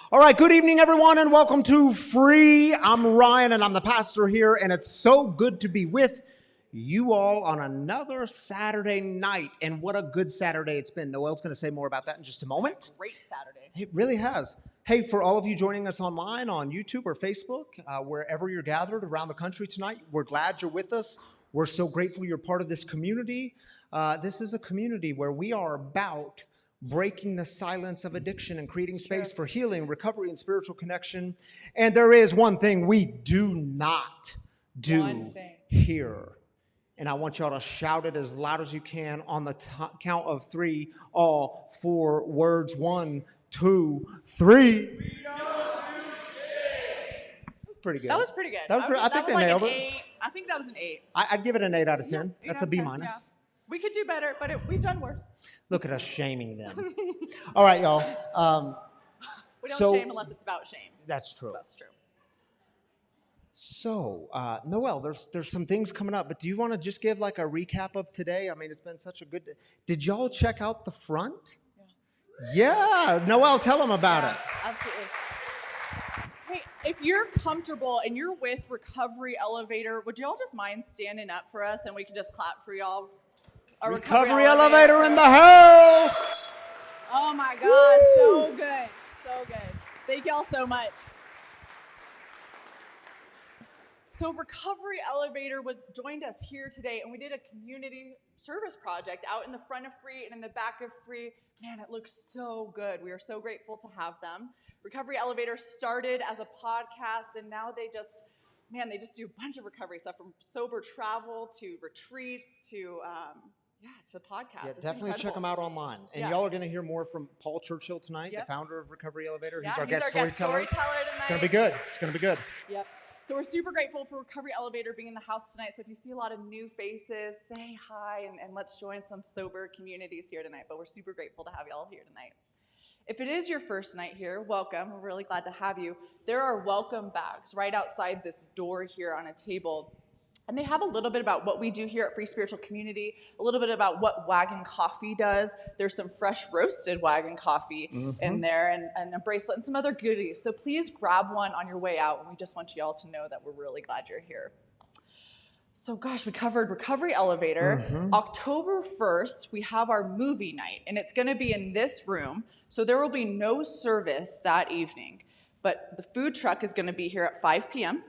All right, good evening, everyone, and welcome to Free. I'm Ryan, and I'm the pastor here, and it's so good to be with you all on another Saturday night. And what a good Saturday it's been. Noel's going to say more about that in just a moment. Great Saturday. It really has. Hey, for all of you joining us online on YouTube or Facebook, wherever you're gathered around the country tonight, we're glad you're with us. We're so grateful you're part of this community. This is a community where we are about breaking the silence of addiction and creating space for healing, recovery, and spiritual connection. And there is one thing we do not do here. And I want y'all to shout it as loud as you can on the count of three, all four words. 1, 2, 3. We don't do shit. Pretty good. That was pretty good. I think they nailed it. I think that was an 8. I'd give it an 8 out of 10. Yeah, That's a B minus. Yeah. We could do better, but we've done worse. Look at us shaming them. All right, y'all. We don't shame unless it's about shame. That's true. That's true. So, Noel, there's some things coming up, but do you want to just give like a recap of today? I mean, it's been such a good day. Did y'all check out the front? Yeah. Noel, tell them about it. Absolutely. Hey, if you're comfortable and you're with Recovery Elevator, would y'all just mind standing up for us and we can just clap for y'all? A Recovery Elevator in the house. Oh my gosh, so good. So good. Thank y'all so much. So Recovery Elevator joined us here today, and we did a community service project out in the front of Free and in the back of Free. Man, it looks so good. We are so grateful to have them. Recovery Elevator started as a podcast, and now they just do a bunch of recovery stuff, from sober travel to retreats to podcasts. Yeah, it's definitely incredible. check them out online. And y'all are going to hear more from Paul Churchill tonight, the founder of Recovery Elevator. He's our guest storyteller. Tonight. It's going to be good. It's going to be good. Yep. So we're super grateful for Recovery Elevator being in the house tonight. So if you see a lot of new faces, say hi and let's join some sober communities here tonight. But we're super grateful to have y'all here tonight. If it is your first night here, welcome. We're really glad to have you. There are welcome bags right outside this door here on a table. And they have a little bit about what we do here at Free Spiritual Community, a little bit about what Wagon Coffee does. There's some fresh roasted Wagon Coffee in there and a bracelet and some other goodies. So please grab one on your way out. And we just want you all to know that we're really glad you're here. So gosh, we covered Recovery Elevator. October 1st, we have our movie night, and it's going to be in this room. So there will be no service that evening. But the food truck is going to be here at 5 p.m.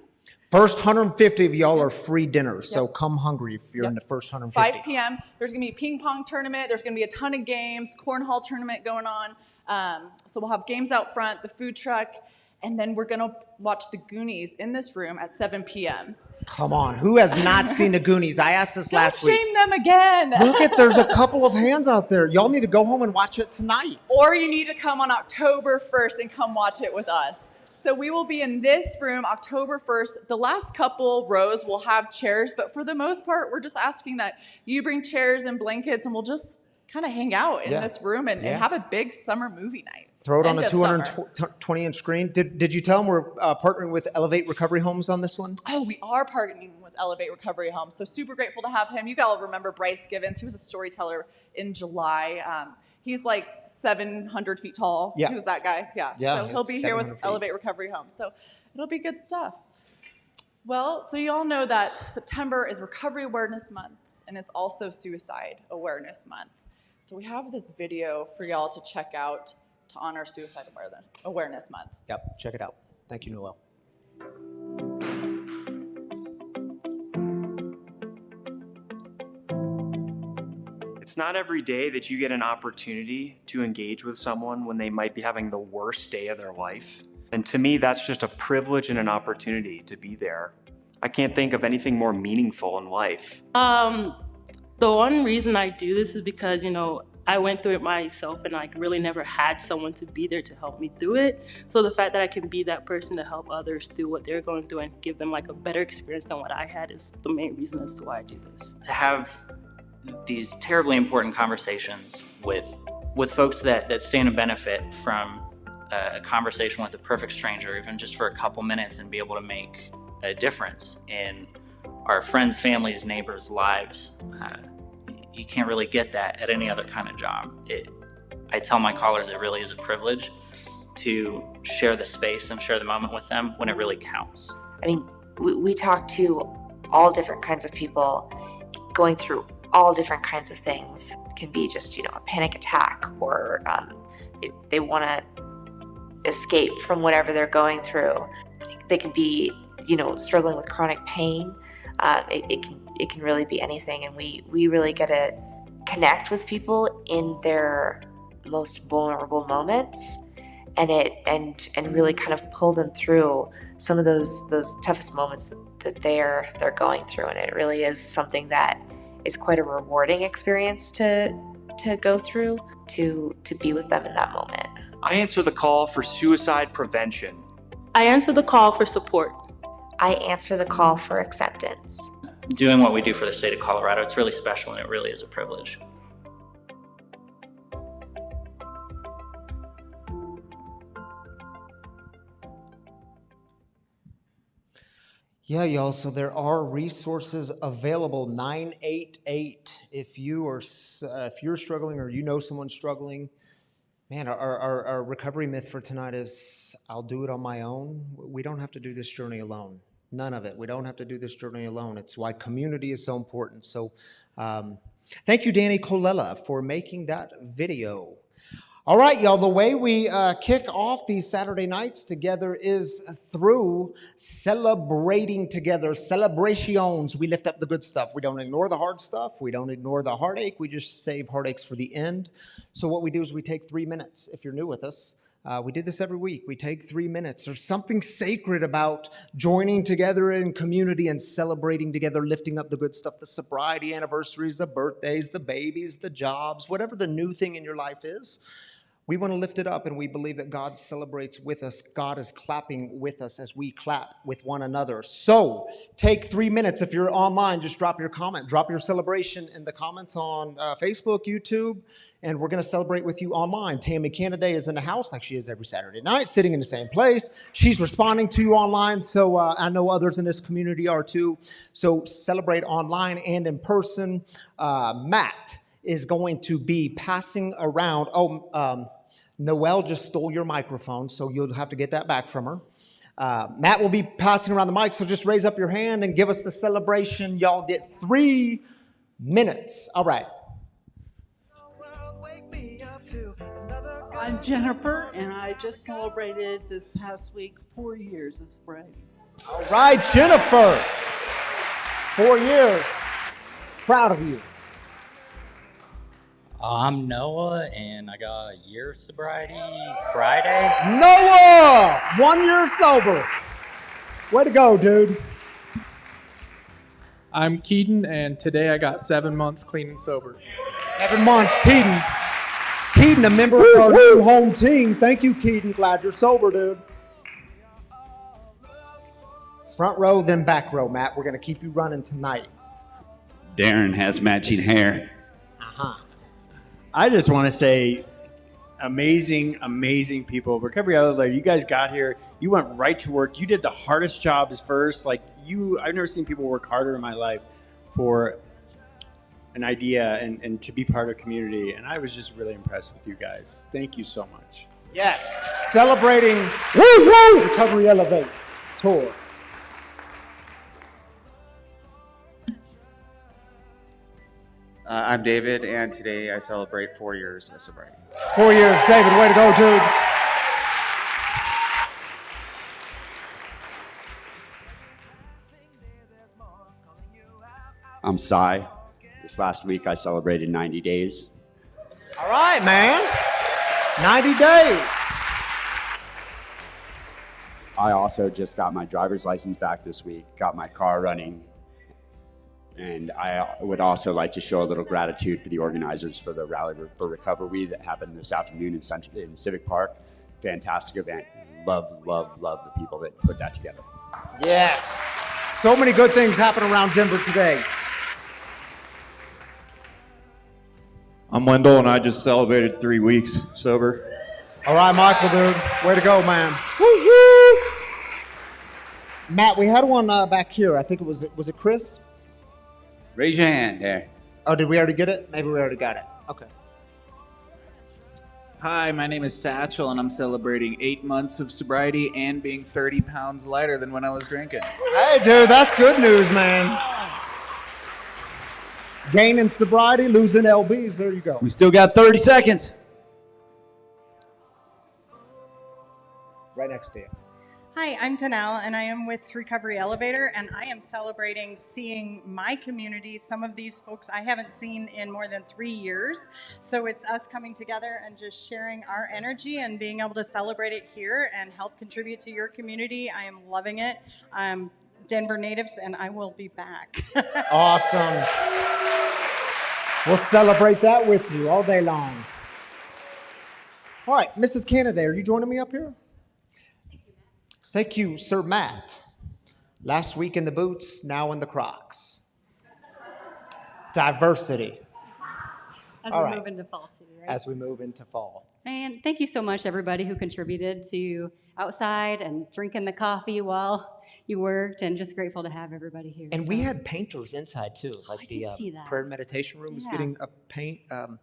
First 150 of y'all are free dinners, so come hungry if you're in the first 150. 5 p.m. There's going to be a ping pong tournament. There's going to be a ton of games, cornhole tournament going on. So we'll have games out front, the food truck, and then we're going to watch the Goonies in this room at 7 p.m. Come on, who has not seen the Goonies? I asked this last week. Don't shame them again. Look there's a couple of hands out there. Y'all need to go home and watch it tonight. Or you need to come on October 1st and come watch it with us. So we will be in this room October 1st. The last couple rows will have chairs, but for the most part, we're just asking that you bring chairs and blankets, and we'll just kind of hang out in this room and have a big summer movie night. Throw it on a 220-inch screen. Did you tell them we're partnering with Elevate Recovery Homes on this one? Oh, we are partnering with Elevate Recovery Homes. So super grateful to have him. You all remember Bryce Givens. He was a storyteller in July. He's like 700 feet tall. Yeah. He was that guy. Yeah. So he'll be here with Elevate Recovery Home. So it'll be good stuff. Well, so you all know that September is Recovery Awareness Month, and it's also Suicide Awareness Month. So we have this video for y'all to check out to honor Suicide Awareness Month. Yep, check it out. Thank you, Noel. It's not every day that you get an opportunity to engage with someone when they might be having the worst day of their life. And to me, that's just a privilege and an opportunity to be there. I can't think of anything more meaningful in life. The one reason I do this is because, I went through it myself and I really never had someone to be there to help me through it. So the fact that I can be that person to help others through what they're going through and give them like a better experience than what I had is the main reason as to why I do this. To have these terribly important conversations with folks that stand to benefit from a conversation with a perfect stranger, even just for a couple minutes, and be able to make a difference in our friends, families, neighbors' lives. You can't really get that at any other kind of job. I tell my callers it really is a privilege. to share the space and share the moment with them when it really counts. I mean, we talk to all different kinds of people going through all different kinds of things. It can be just, a panic attack, or they want to escape from whatever they're going through. They can be, struggling with chronic pain. It can really be anything, and we really get to connect with people in their most vulnerable moments, and really kind of pull them through some of those toughest moments that they're going through. And it really is something that is quite a rewarding experience to go through, to be with them in that moment. I answer the call for suicide prevention. I answer the call for support. I answer the call for acceptance. Doing what we do for the state of Colorado, it's really special, and it really is a privilege. Yeah, y'all, so there are resources available. 988 if you're struggling, or someone struggling. Man, our recovery myth for tonight is, I'll do it on my own. We don't have to do this journey alone. None of it. We don't have to do this journey alone. It's why community is so important. So thank you, Danny Colella, for making that video. All right, y'all, the way we kick off these Saturday nights together is through celebrating together, celebrations. We lift up the good stuff. We don't ignore the hard stuff. We don't ignore the heartache. We just save heartaches for the end. So what we do is we take 3 minutes. If you're new with us, we do this every week. We take 3 minutes. There's something sacred about joining together in community and celebrating together, lifting up the good stuff, the sobriety anniversaries, the birthdays, the babies, the jobs, whatever the new thing in your life is. We want to lift it up, and we believe that God celebrates with us. God is clapping with us as we clap with one another. So take 3 minutes. If you're online, just drop your comment. Drop your celebration in the comments on Facebook, YouTube, and we're going to celebrate with you online. Tammy Canaday is in the house like she is every Saturday night, sitting in the same place. She's responding to you online, so I know others in this community are too. So celebrate online and in person. Matt is going to be passing around. Noel just stole your microphone, so you'll have to get that back from her. Matt will be passing around the mic, so just raise up your hand and give us the celebration. Y'all get 3 minutes. All right. I'm Jennifer, and I just celebrated this past week 4 years of sobriety. All right, Jennifer. 4 years. Proud of you. I'm Noah, and I got a year of sobriety Friday. Noah! 1 year sober. Way to go, dude. I'm Keaton, and today I got 7 months clean and sober. 7 months, Keaton. Keaton, a member of our new home team. Thank you, Keaton. Glad you're sober, dude. Front row, then back row, Matt. We're going to keep you running tonight. Darren has matching hair. Uh-huh. I just want to say, amazing people. Recovery Elevator, you guys got here. You went right to work. You did the hardest jobs first. I've never seen people work harder in my life for an idea and to be part of a community. And I was just really impressed with you guys. Thank you so much. Yes, celebrating Recovery Elevate tour. I'm David, and today I celebrate 4 years of sobriety. 4 years, David. Way to go, dude. I'm Cy. This last week I celebrated 90 days. All right, man. 90 days. I also just got my driver's license back this week, got my car running. And I would also like to show a little gratitude for the organizers for the Rally for Recovery that happened this afternoon in Civic Park. Fantastic event. Love the people that put that together. Yes. So many good things happen around Denver today. I'm Wendell, and I just celebrated 3 weeks sober. All right, Michael, dude. Way to go, man. Woo-hoo! Matt, we had one back here. I think was it Chris? Raise your hand there. Oh, did we already get it? Maybe we already got it. Okay. Hi, my name is Satchel, and I'm celebrating 8 months of sobriety and being 30 pounds lighter than when I was drinking. Hey, dude, that's good news, man. Gaining sobriety, losing LBs. There you go. We still got 30 seconds. Right next to you. Hi, I'm Danelle, and I am with Recovery Elevator, and I am celebrating seeing my community. Some of these folks I haven't seen in more than 3 years. So it's us coming together and just sharing our energy and being able to celebrate it here and help contribute to your community. I am loving it. I'm Denver natives, and I will be back. Awesome. We'll celebrate that with you all day long. All right, Mrs. Canada, are you joining me up here? Thank you, Sir Matt. Last week in the boots, now in the Crocs. Diversity. As All we right. move into fall too, right? As we move into fall. And thank you so much, everybody who contributed to outside and drinking the coffee while you worked, and just grateful to have everybody here. And we had painters inside too, like I the did see that. prayer and meditation room is Yeah. getting a paint, I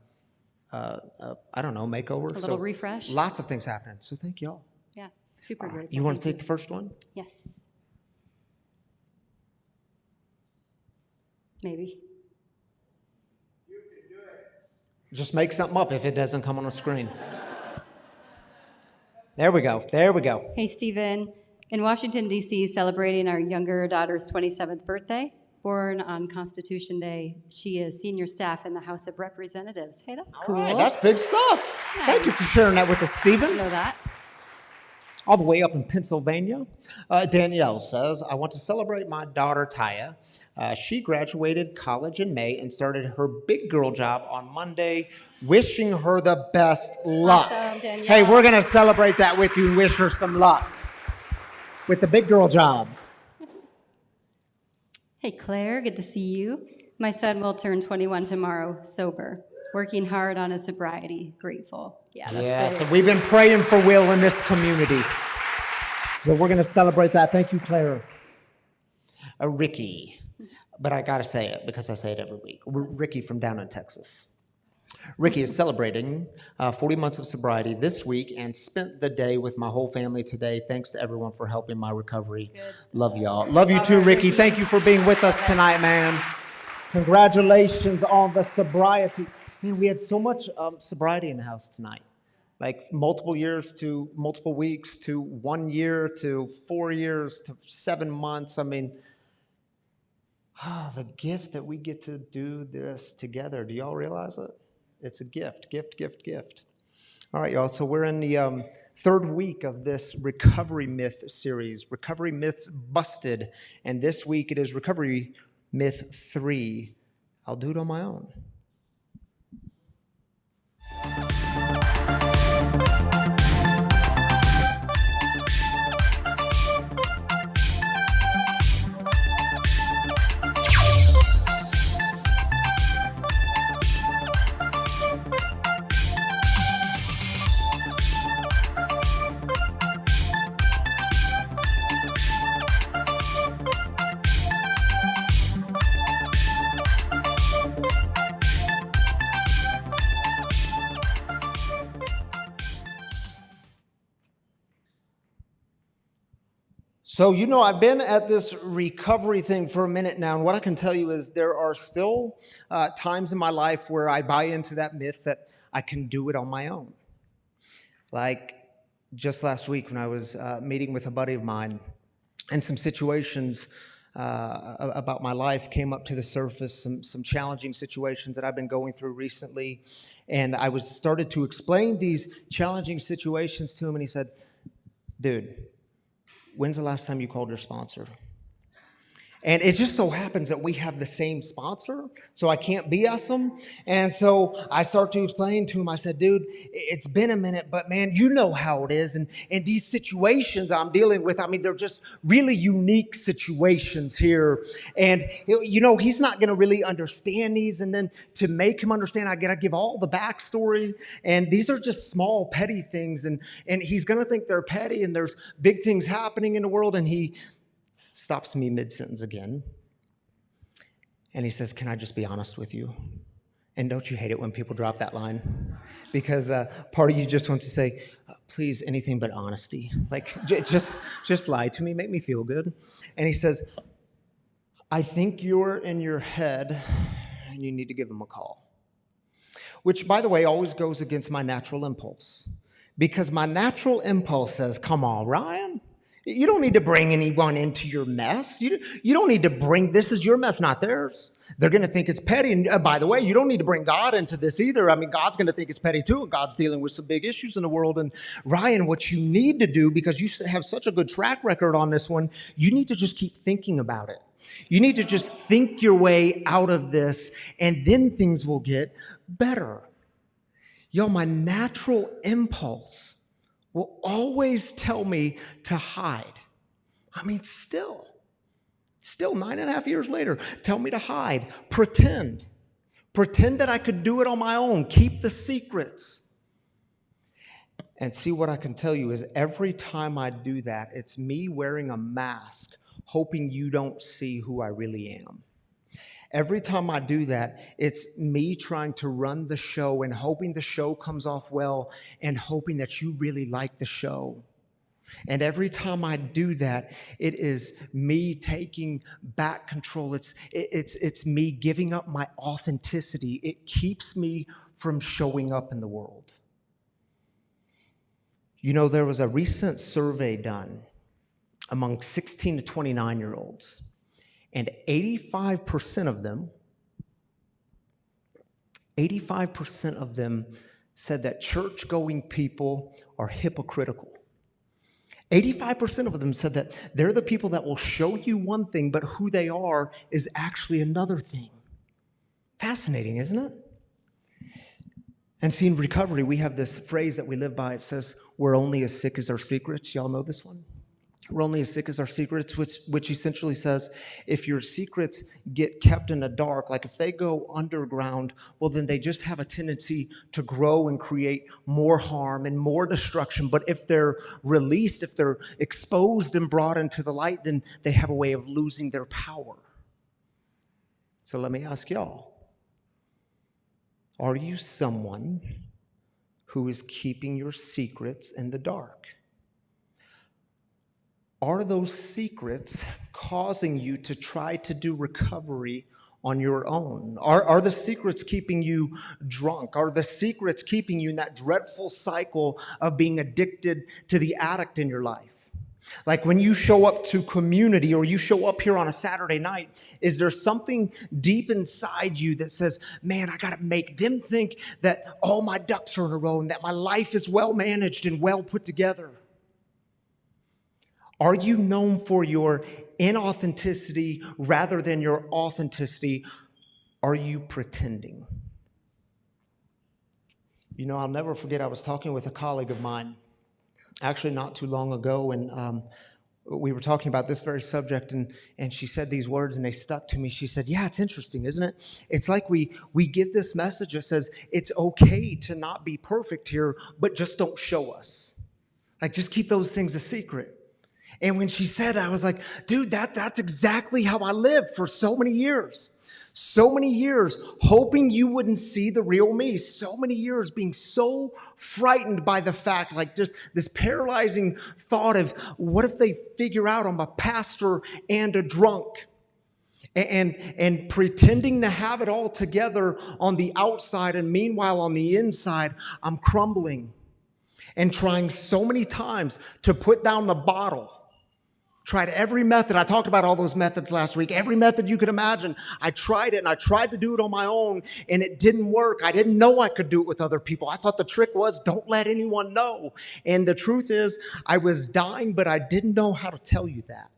don't know, makeover. A little refresh. Lots of things happening. So thank y'all. Yeah, super grateful. You want to Thank take the first one? Yes. Maybe. Just make something up if it doesn't come on the screen. There we go. There we go. Hey, Stephen. In Washington, D.C., celebrating our younger daughter's 27th birthday, born on Constitution Day. She is senior staff in the House of Representatives. Hey, that's cool. All right, that's big stuff. Yeah. Thank you for sharing that with us, Stephen. You know that. All the way up in Pennsylvania. Danielle says, I want to celebrate my daughter, Taya. She graduated college in May and started her big girl job on Monday. Wishing her the best luck. Awesome, Danielle. Hey, we're going to celebrate that with you and wish her some luck with the big girl job. Hey, Claire, good to see you. My son will turn 21 tomorrow, sober. Working hard on his sobriety. Grateful. Yeah, that's Yes, great. and we've been praying for Will in this community. So we're going to celebrate that. Thank you, Claire. Ricky. But I got to say it because I say it every week. Ricky from down in Texas. Ricky is celebrating 40 months of sobriety this week and spent the day with my whole family today. Thanks to everyone for helping my recovery. Love y'all. Love you too, Ricky. Thank you for being with us tonight, man. Congratulations on the sobriety. Man, we had so much sobriety in the house tonight. Like multiple years to multiple weeks to 1 year to 4 years to 7 months. I mean, the gift that we get to do this together. Do y'all realize it? It's a gift, gift, gift, gift. All right, y'all. So we're in the third week of this Recovery Myth series, Recovery Myths Busted. And this week it is Recovery Myth 3. I'll do it on my own. So, I've been at this recovery thing for a minute now, and what I can tell you is there are still times in my life where I buy into that myth that I can do it on my own. Like just last week when I was meeting with a buddy of mine, and some situations about my life came up to the surface, some challenging situations that I've been going through recently, and I started to explain these challenging situations to him, and he said, dude, when's the last time you called your sponsor? And it just so happens that we have the same sponsor, so I can't BS him. And so I start to explain to him, I said, dude, it's been a minute, but man, you know how it is. And these situations I'm dealing with, I mean, they're just really unique situations here. And, he's not going to really understand these. And then to make him understand, I got to give all the backstory. And these are just small, petty things. And he's going to think they're petty, and there's big things happening in the world. And he stops me mid-sentence again. And he says, can I just be honest with you? And don't you hate it when people drop that line? Because part of you just wants to say, please, anything but honesty. Like, just lie to me, make me feel good. And he says, I think you're in your head and you need to give him a call. Which, by the way, always goes against my natural impulse. Because my natural impulse says, come on, Ryan. You don't need to bring anyone into your mess. You don't need to bring, this is your mess, not theirs. They're going to think it's petty. And by the way, you don't need to bring God into this either. I mean, God's going to think it's petty too. And God's dealing with some big issues in the world. And Ryan, what you need to do, because you have such a good track record on this one, you need to just keep thinking about it. You need to just think your way out of this, and then things will get better. Yo, my natural impulse will always tell me to hide. I mean, still 9.5 years later, tell me to hide, pretend that I could do it on my own, keep the secrets. And see, what I can tell you is every time I do that, it's me wearing a mask, hoping you don't see who I really am. Every time I do that, it's me trying to run the show and hoping the show comes off well and hoping that you really like the show. And every time I do that, it is me taking back control. It's me giving up my authenticity. It keeps me from showing up in the world. You know, there was a recent survey done among 16 to 29-year-olds. And 85% of them said that church-going people are hypocritical. 85% of them said that they're the people that will show you one thing, but who they are is actually another thing. Fascinating, isn't it? And see, in recovery, we have this phrase that we live by. It says, we're only as sick as our secrets. Y'all know this one? We're only as sick as our secrets, which essentially says if your secrets get kept in the dark, like if they go underground, well, then they just have a tendency to grow and create more harm and more destruction. But if they're released, if they're exposed and brought into the light, then they have a way of losing their power. So let me ask y'all, are you someone who is keeping your secrets in the dark? Are those secrets causing you to try to do recovery on your own? Are the secrets keeping you drunk? Are the secrets keeping you in that dreadful cycle of being addicted to the addict in your life? Like when you show up to community or you show up here on a Saturday night, is there something deep inside you that says, man, I got to make them think that all my ducks are in a row and that my life is well managed and well put together? Are you known for your inauthenticity rather than your authenticity? Are you pretending? You know, I'll never forget, I was talking with a colleague of mine, actually not too long ago, and we were talking about this very subject, and she said these words, and they stuck to me. She said, yeah, it's interesting, isn't it? It's like we give this message that says, it's okay to not be perfect here, but just don't show us. Like, just keep those things a secret. And when she said that, I was like, dude, that's exactly how I lived for so many years. So many years hoping you wouldn't see the real me. So many years being so frightened by the fact, like just this paralyzing thought of what if they figure out I'm a pastor and a drunk? And pretending to have it all together on the outside, and meanwhile on the inside, I'm crumbling. And trying so many times to put down the bottle. Tried every method. I talked about all those methods last week. Every method you could imagine. I tried it, and I tried to do it on my own, and it didn't work. I didn't know I could do it with other people. I thought the trick was don't let anyone know. And the truth is, I was dying, but I didn't know how to tell you that.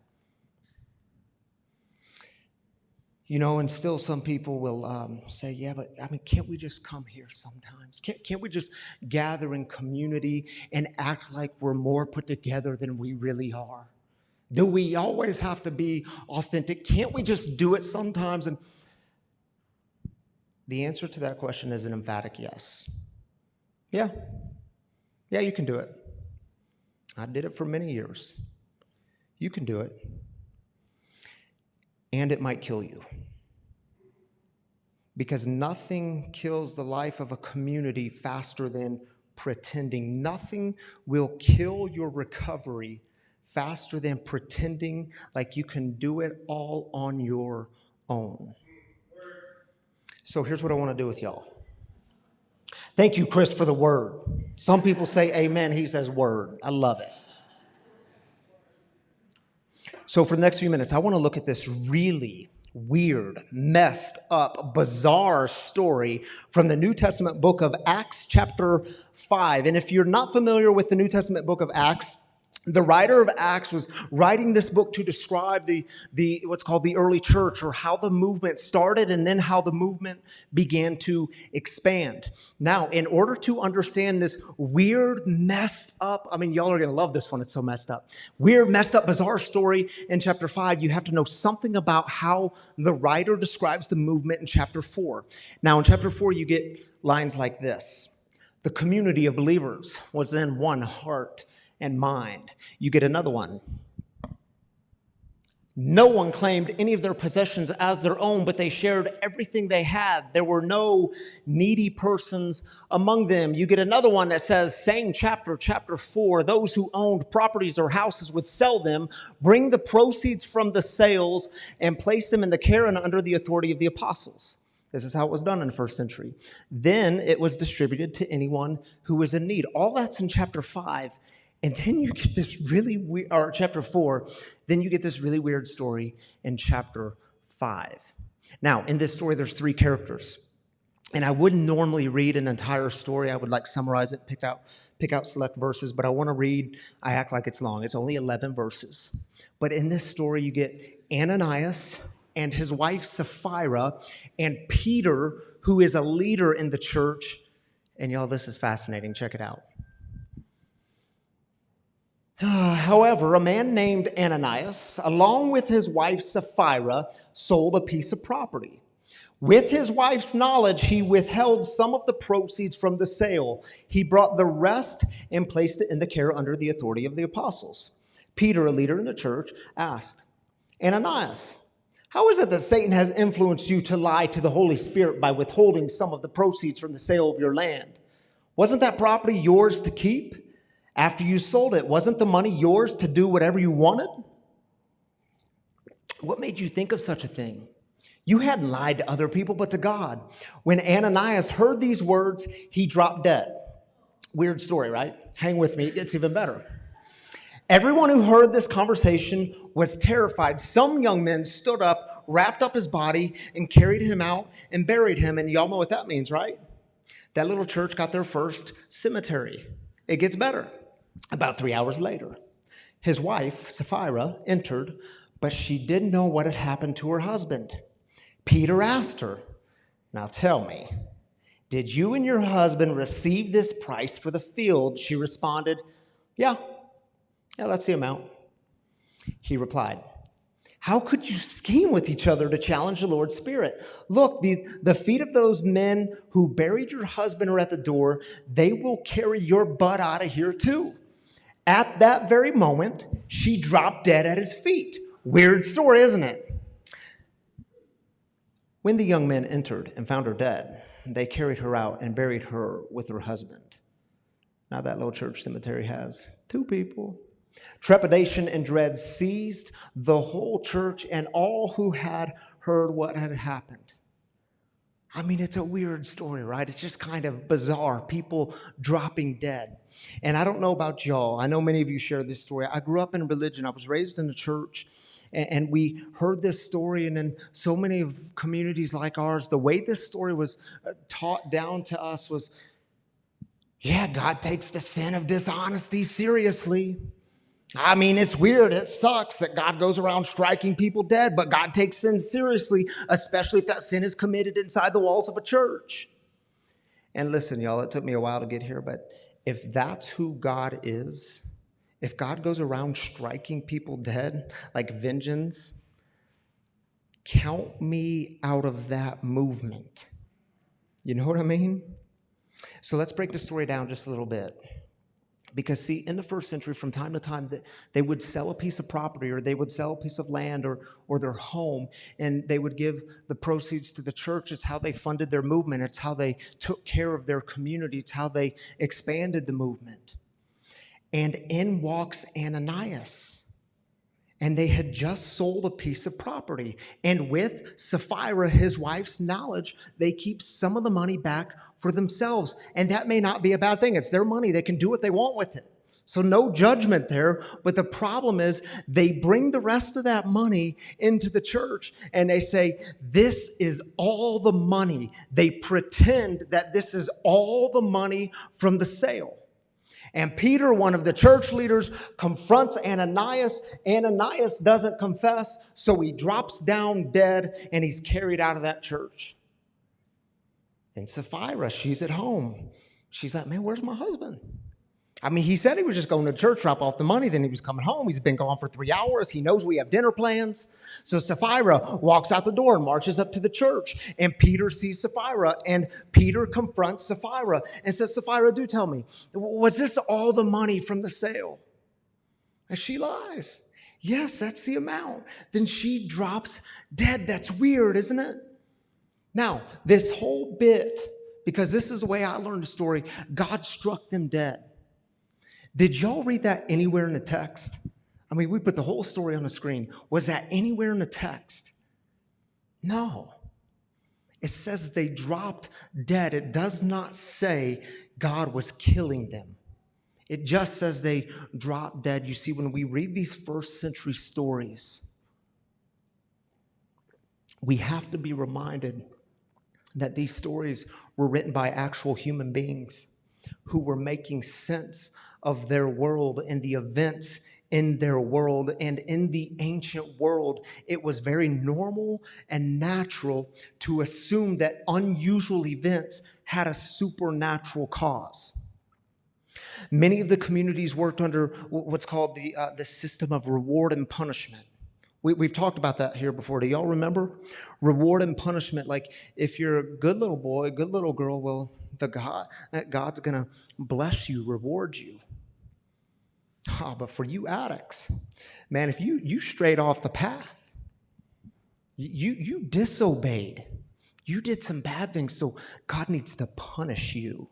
You know, and still some people will say, yeah, but I mean, can't we just come here sometimes? Can't we just gather in community and act like we're more put together than we really are? Do we always have to be authentic? Can't we just do it sometimes? And the answer to that question is an emphatic yes. Yeah, you can do it. I did it for many years. You can do it. And it might kill you. Because nothing kills the life of a community faster than pretending. Nothing will kill your recovery faster than pretending like you can do it all on your own. So here's what I want to do with y'all. Thank you, Chris, for the word. Some people say amen. He says word. I love it. So for the next few minutes, I want to look at this really weird, messed up, bizarre story from the New Testament book of Acts chapter 5. And if you're not familiar with the New Testament book of Acts, the writer of Acts was writing this book to describe the what's called the early church, or how the movement started and then how the movement began to expand. Now, in order to understand this weird, messed up, y'all are going to love this one. It's so messed up. Weird, messed up, bizarre story in chapter 5, you have to know something about how the writer describes the movement in chapter 4. Now, in chapter 4, you get lines like this. The community of believers was in one heart and mind. You get another one. No one claimed any of their possessions as their own, but they shared everything they had. There were no needy persons among them. You get another one that says, same chapter 4, those who owned properties or houses would sell them, bring the proceeds from the sales, and place them in the care and under the authority of the apostles. This is how it was done in the first century. Then it was distributed to anyone who was in need. All that's in chapter 5. And then you get this really weird, or chapter 4, then you get this really weird story in chapter 5. Now, in this story, there's 3 characters. And I wouldn't normally read an entire story. I would summarize it, pick out select verses, but I want to read, I act like it's long. It's only 11 verses. But in this story, you get Ananias and his wife Sapphira and Peter, who is a leader in the church. And y'all, this is fascinating. Check it out. However, a man named Ananias, along with his wife Sapphira, sold a piece of property. With his wife's knowledge, he withheld some of the proceeds from the sale. He brought the rest and placed it in the care under the authority of the apostles. Peter, a leader in the church, asked, Ananias, how is it that Satan has influenced you to lie to the Holy Spirit by withholding some of the proceeds from the sale of your land? Wasn't that property yours to keep? After you sold it, wasn't the money yours to do whatever you wanted? What made you think of such a thing? You hadn't lied to other people, but to God. When Ananias heard these words, he dropped dead. Weird story, right? Hang with me, it's even better. Everyone who heard this conversation was terrified. Some young men stood up, wrapped up his body, and carried him out and buried him. And y'all know what that means, right? That little church got their first cemetery. It gets better. About 3 hours later, his wife, Sapphira, entered, but she didn't know what had happened to her husband. Peter asked her, now tell me, did you and your husband receive this price for the field? She responded, yeah, that's the amount. He replied, how could you scheme with each other to challenge the Lord's Spirit? Look, the feet of those men who buried your husband are at the door. They will carry your butt out of here too. At that very moment, she dropped dead at his feet. Weird story, isn't it? When the young men entered and found her dead, they carried her out and buried her with her husband. Now that little church cemetery has 2 people. Trepidation and dread seized the whole church and all who had heard what had happened. It's a weird story, right? It's just kind of bizarre. People dropping dead. And I don't know about y'all. I know many of you share this story. I grew up in religion. I was raised in the church. And we heard this story. And in so many of communities like ours, the way this story was taught down to us was, yeah, God takes the sin of dishonesty seriously. It's weird. It sucks that God goes around striking people dead, but God takes sin seriously, especially if that sin is committed inside the walls of a church. And listen, y'all, it took me a while to get here, but if that's who God is, if God goes around striking people dead like vengeance, count me out of that movement. You know what I mean? So let's break the story down just a little bit. Because see, in the first century, from time to time, they would sell a piece of property, or they would sell a piece of land, or their home, and they would give the proceeds to the church. It's how they funded their movement. It's how they took care of their community. It's how they expanded the movement. And in walks Ananias. And they had just sold a piece of property. And with Sapphira, his wife's knowledge, they keep some of the money back for themselves. And that may not be a bad thing. It's their money. They can do what they want with it. So no judgment there. But the problem is they bring the rest of that money into the church and they say, this is all the money. They pretend that this is all the money from the sale. And Peter, one of the church leaders, confronts Ananias. Ananias doesn't confess, so he drops down dead and he's carried out of that church. And Sapphira, she's at home. She's like, man, where's my husband? I mean, he said he was just going to church, drop off the money, then he was coming home. He's been gone for 3 hours. He knows we have dinner plans. So Sapphira walks out the door and marches up to the church. And Peter sees Sapphira, and Peter confronts Sapphira and says, Sapphira, do tell me, was this all the money from the sale? And she lies. Yes, that's the amount. Then she drops dead. That's weird, isn't it? Now, this whole bit, because this is the way I learned the story, God struck them dead. Did y'all read that anywhere in the text? I mean, we put the whole story on the screen. Was that anywhere in the text? No. It says they dropped dead. It does not say God was killing them. It just says they dropped dead. You see, when we read these first century stories, we have to be reminded that these stories were written by actual human beings who were making sense of their world and the events in their world. And in the ancient world, it was very normal and natural to assume that unusual events had a supernatural cause. Many of the communities worked under what's called the system of reward and punishment. We've talked about that here before. Do y'all remember? Reward and punishment. Like if you're a good little boy, good little girl, well, God's going to bless you, reward you. Oh, but for you addicts, man, if you strayed off the path, you disobeyed, you did some bad things, so God needs to punish you.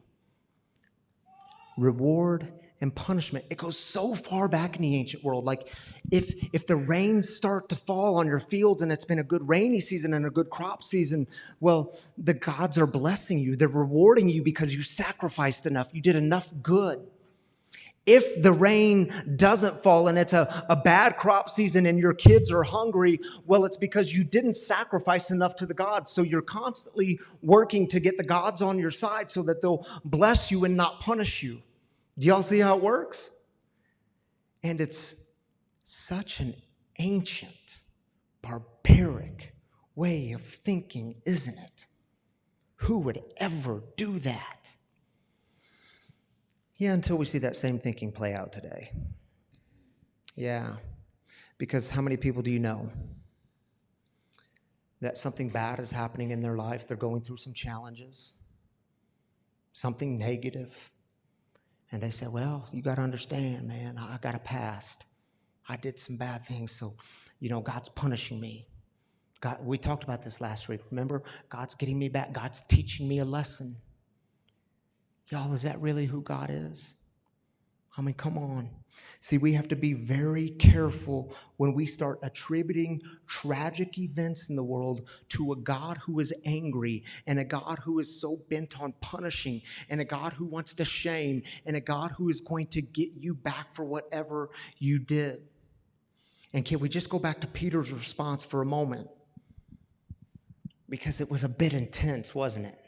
Reward and punishment. It goes so far back in the ancient world. Like if the rains start to fall on your fields and it's been a good rainy season and a good crop season, well, the gods are blessing you. They're rewarding you because you sacrificed enough. You did enough good. If the rain doesn't fall and it's a bad crop season and your kids are hungry, well, it's because you didn't sacrifice enough to the gods. So you're constantly working to get the gods on your side so that they'll bless you and not punish you. Do y'all see how it works? And it's such an ancient, barbaric way of thinking, isn't it? Who would ever do that? Yeah, until we see that same thinking play out today. Yeah, because how many people do you know that something bad is happening in their life? They're going through some challenges, something negative, and they say, well, you got to understand, man, I got a past. I did some bad things, so, God's punishing me. God, we talked about this last week. Remember, God's getting me back. God's teaching me a lesson. Y'all, is that really who God is? I mean, come on. See, we have to be very careful when we start attributing tragic events in the world to a God who is angry and a God who is so bent on punishing and a God who wants to shame and a God who is going to get you back for whatever you did. And can we just go back to Peter's response for a moment? Because it was a bit intense, wasn't it?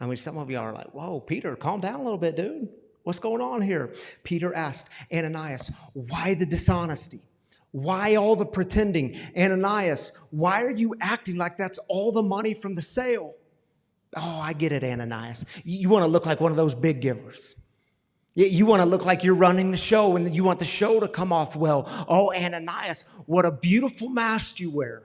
I mean, some of you are like, whoa, Peter, calm down a little bit, dude. What's going on here? Peter asked Ananias, why the dishonesty? Why all the pretending? Ananias, why are you acting like that's all the money from the sale? Oh, I get it, Ananias. You want to look like one of those big givers. You want to look like you're running the show and you want the show to come off well. Oh, Ananias, what a beautiful mask you wear.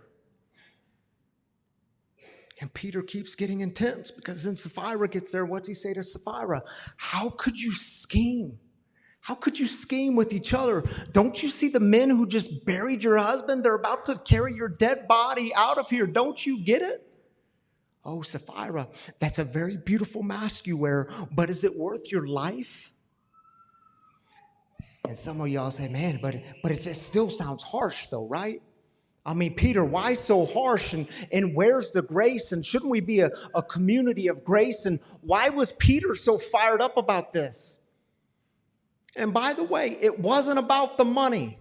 And Peter keeps getting intense because then Sapphira gets there. What's he say to Sapphira? How could you scheme? How could you scheme with each other? Don't you see the men who just buried your husband? They're about to carry your dead body out of here. Don't you get it? Oh, Sapphira, that's a very beautiful mask you wear, but is it worth your life? And some of y'all say, man, but it just still sounds harsh though, right? I mean, Peter, why so harsh? And where's the grace? And shouldn't we be a community of grace? And why was Peter so fired up about this? And by the way, it wasn't about the money.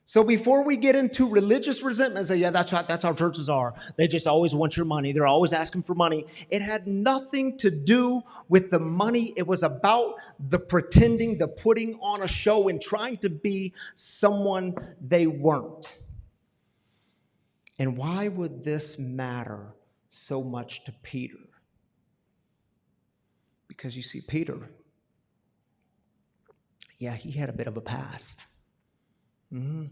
So before we get into religious resentment, say, yeah, that's how churches are. They just always want your money. They're always asking for money. It had nothing to do with the money. It was about the pretending, the putting on a show and trying to be someone they weren't. And why would this matter so much to Peter? Because you see, Peter, yeah, he had a bit of a past. And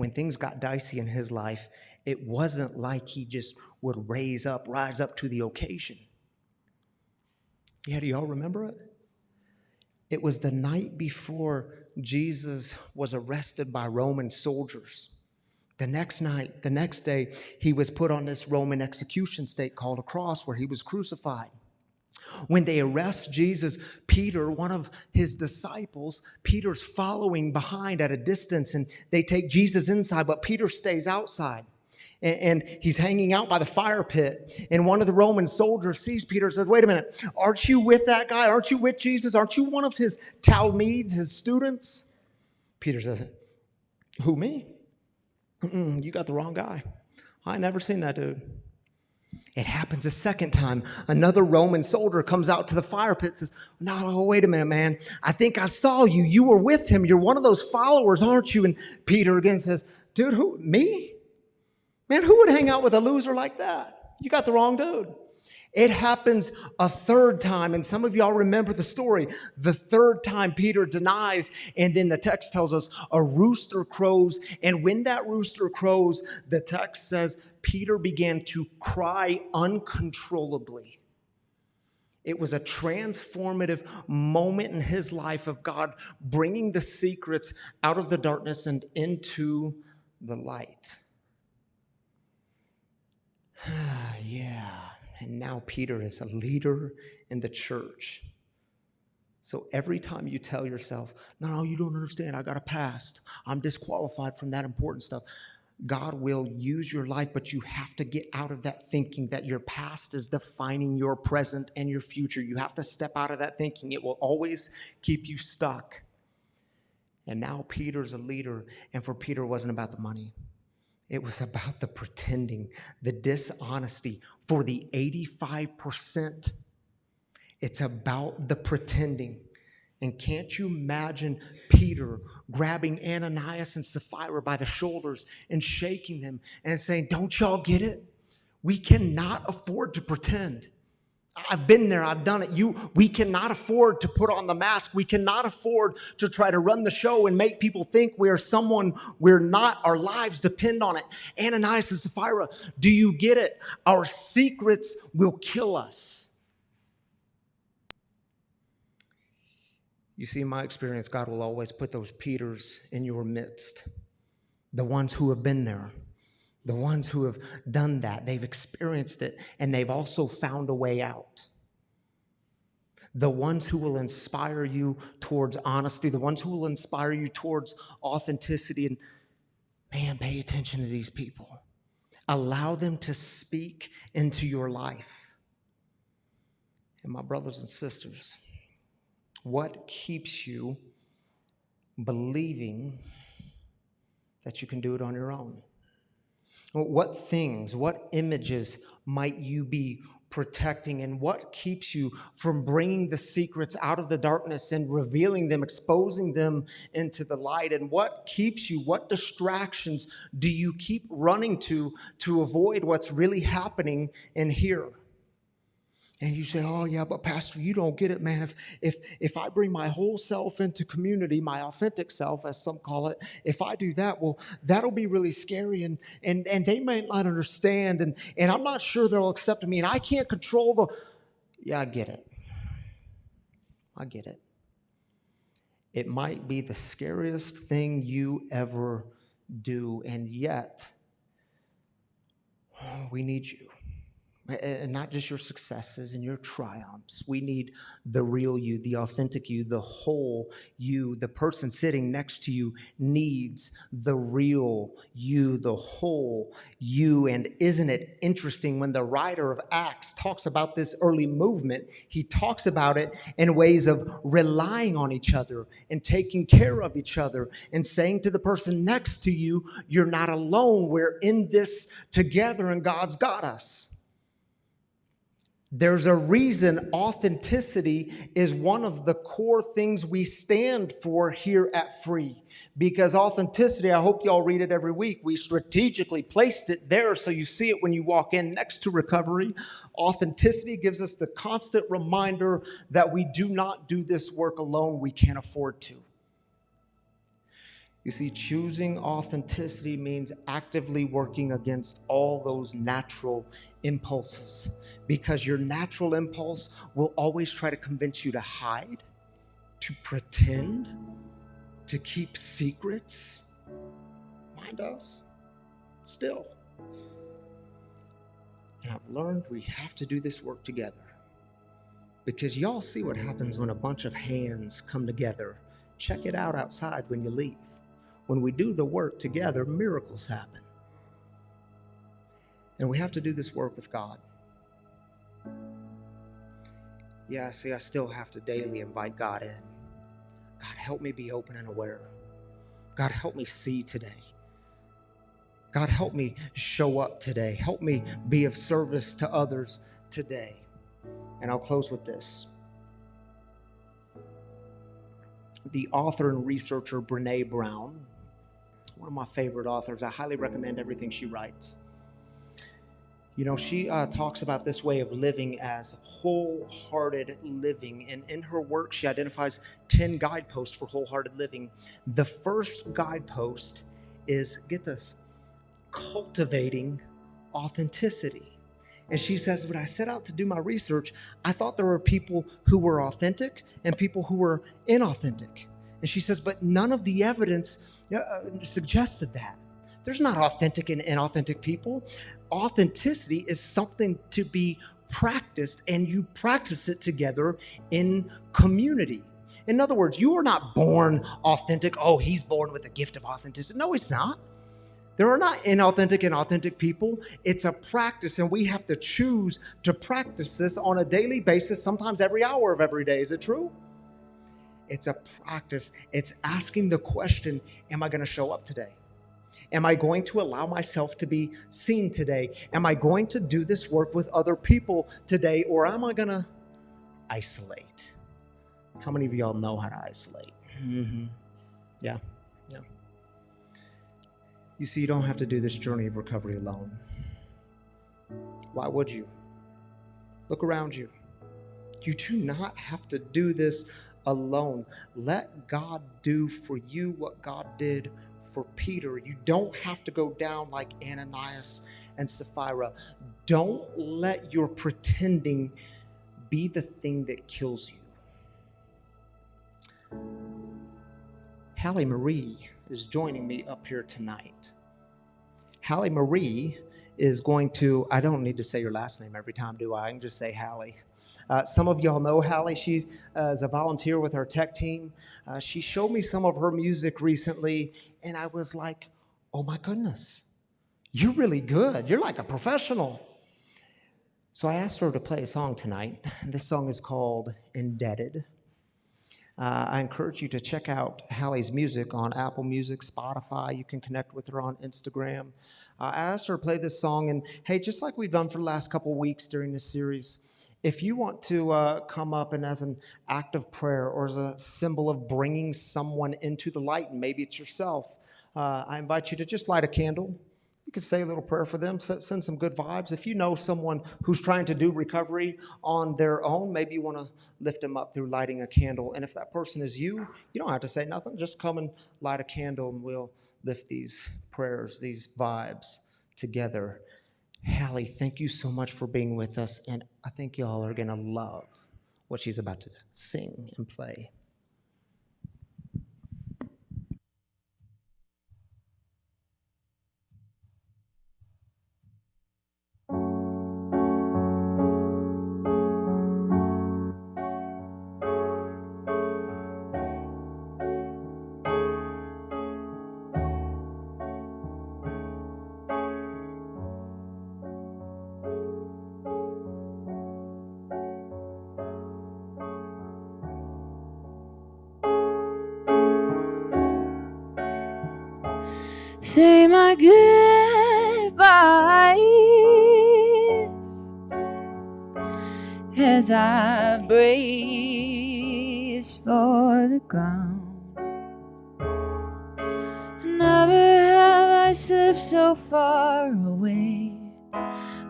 when things got dicey in his life, it wasn't like he just would rise up to the occasion. Yeah, do y'all remember it? It was the night before Jesus was arrested by Roman soldiers. The next day, he was put on this Roman execution stake called a cross where he was crucified. When they arrest Jesus, Peter, one of his disciples, Peter's following behind at a distance, and they take Jesus inside, but Peter stays outside. And he's hanging out by the fire pit. And one of the Roman soldiers sees Peter and says, wait a minute, aren't you with that guy? Aren't you with Jesus? Aren't you one of his Talmids, his students? Peter says, who, me? You got the wrong guy. I never seen that dude. It happens a second time. Another Roman soldier comes out to the fire pit and says, no, wait a minute, man. I think I saw you. You were with him. You're one of those followers, aren't you? And Peter again says, dude, who, me? Man, who would hang out with a loser like that? You got the wrong dude. It happens a third time, and some of y'all remember the story. The third time Peter denies, and then the text tells us a rooster crows, and when that rooster crows, the text says Peter began to cry uncontrollably. It was a transformative moment in his life of God bringing the secrets out of the darkness and into the light. Yeah. And now Peter is a leader in the church. So every time you tell yourself, no, you don't understand, I got a past, I'm disqualified from that important stuff, God will use your life, but you have to get out of that thinking that your past is defining your present and your future. You have to step out of that thinking. It will always keep you stuck. And now Peter's a leader, and for Peter, it wasn't about the money. It was about the pretending, the dishonesty. For the 85%, it's about the pretending. And can't you imagine Peter grabbing Ananias and Sapphira by the shoulders and shaking them and saying, don't y'all get it? We cannot afford to pretend. I've been there. I've done it. We cannot afford to put on the mask. We cannot afford to try to run the show and make people think we're someone we're not. Our lives depend on it. Ananias and Sapphira, do you get it? Our secrets will kill us. You see, in my experience, God will always put those Peters in your midst. The ones who have been there. The ones who have done that, they've experienced it, and they've also found a way out. The ones who will inspire you towards honesty, the ones who will inspire you towards authenticity. And man, pay attention to these people. Allow them to speak into your life. And my brothers and sisters, what keeps you believing that you can do it on your own? What things, what images might you be protecting, and what keeps you from bringing the secrets out of the darkness and revealing them, exposing them into the light? And what keeps you, what distractions do you keep running to avoid what's really happening in here? And you say, oh yeah, but Pastor, you don't get it, man. If I bring my whole self into community, my authentic self, as some call it, if I do that, well, that'll be really scary, and they might not understand, and I'm not sure they'll accept me, and I can't control yeah, I get it. I get it. It might be the scariest thing you ever do, and yet we need you. And not just your successes and your triumphs. We need the real you, the authentic you, the whole you. The person sitting next to you needs the real you, the whole you. And isn't it interesting when the writer of Acts talks about this early movement, he talks about it in ways of relying on each other and taking care of each other and saying to the person next to you, you're not alone. We're in this together and God's got us. There's a reason authenticity is one of the core things we stand for here at Free. Because authenticity, I hope y'all read it every week. We strategically placed it there so you see it when you walk in next to recovery. Authenticity gives us the constant reminder that we do not do this work alone. We can't afford to. You see, choosing authenticity means actively working against all those natural impulses, because your natural impulse will always try to convince you to hide, to pretend, to keep secrets. Mine does, still. And I've learned we have to do this work together, because y'all see what happens when a bunch of hands come together. Check it out outside when you leave. When we do the work together, miracles happen. And we have to do this work with God. Yeah, see, I still have to daily invite God in. God, help me be open and aware. God, help me see today. God, help me show up today. Help me be of service to others today. And I'll close with this. The author and researcher Brené Brown, one of my favorite authors, I highly recommend everything she writes. You know, she talks about this way of living as wholehearted living. And in her work, she identifies 10 guideposts for wholehearted living. The first guidepost is, get this, cultivating authenticity. And she says, when I set out to do my research, I thought there were people who were authentic and people who were inauthentic. And she says, but none of the evidence suggested that. There's not authentic and inauthentic people. Authenticity is something to be practiced, and you practice it together in community. In other words, you are not born authentic. Oh, he's born with the gift of authenticity. No, he's not. There are not inauthentic and authentic people. It's a practice, and we have to choose to practice this on a daily basis, sometimes every hour of every day. Is it true? It's a practice. It's asking the question, am I going to show up today? Am I going to allow myself to be seen today? Am I going to do this work with other people today, or am I going to isolate? How many of y'all know how to isolate? Mm-hmm. Yeah. You see, you don't have to do this journey of recovery alone. Why would you? Look around you. You do not have to do this alone. Let God do for you what God did for Peter. You don't have to go down like Ananias and Sapphira. Don't let your pretending be the thing that kills you. Hallie Marie is joining me up here tonight. Hallie Marie is going to, I don't need to say your last name every time, do I? I can just say Hallie. Some of y'all know Hallie. She is a volunteer with our tech team. She showed me some of her music recently, and I was like, oh my goodness, you're really good. You're like a professional. So I asked her to play a song tonight. This song is called Indebted. I encourage you to check out Hallie's music on Apple Music, Spotify. You can connect with her on Instagram. I asked her to play this song, and hey, just like we've done for the last couple weeks during this series, if you want to come up and as an act of prayer or as a symbol of bringing someone into the light, and maybe it's yourself, I invite you to just light a candle. You can say a little prayer for them, send some good vibes. If you know someone who's trying to do recovery on their own, maybe you want to lift them up through lighting a candle. And if that person is you, you don't have to say nothing. Just come and light a candle, and we'll lift these prayers, these vibes together. Hallie, thank you so much for being with us, and I think y'all are going to love what she's about to sing and play. say my goodbyes as I brace for the ground. Never have I slipped so far away.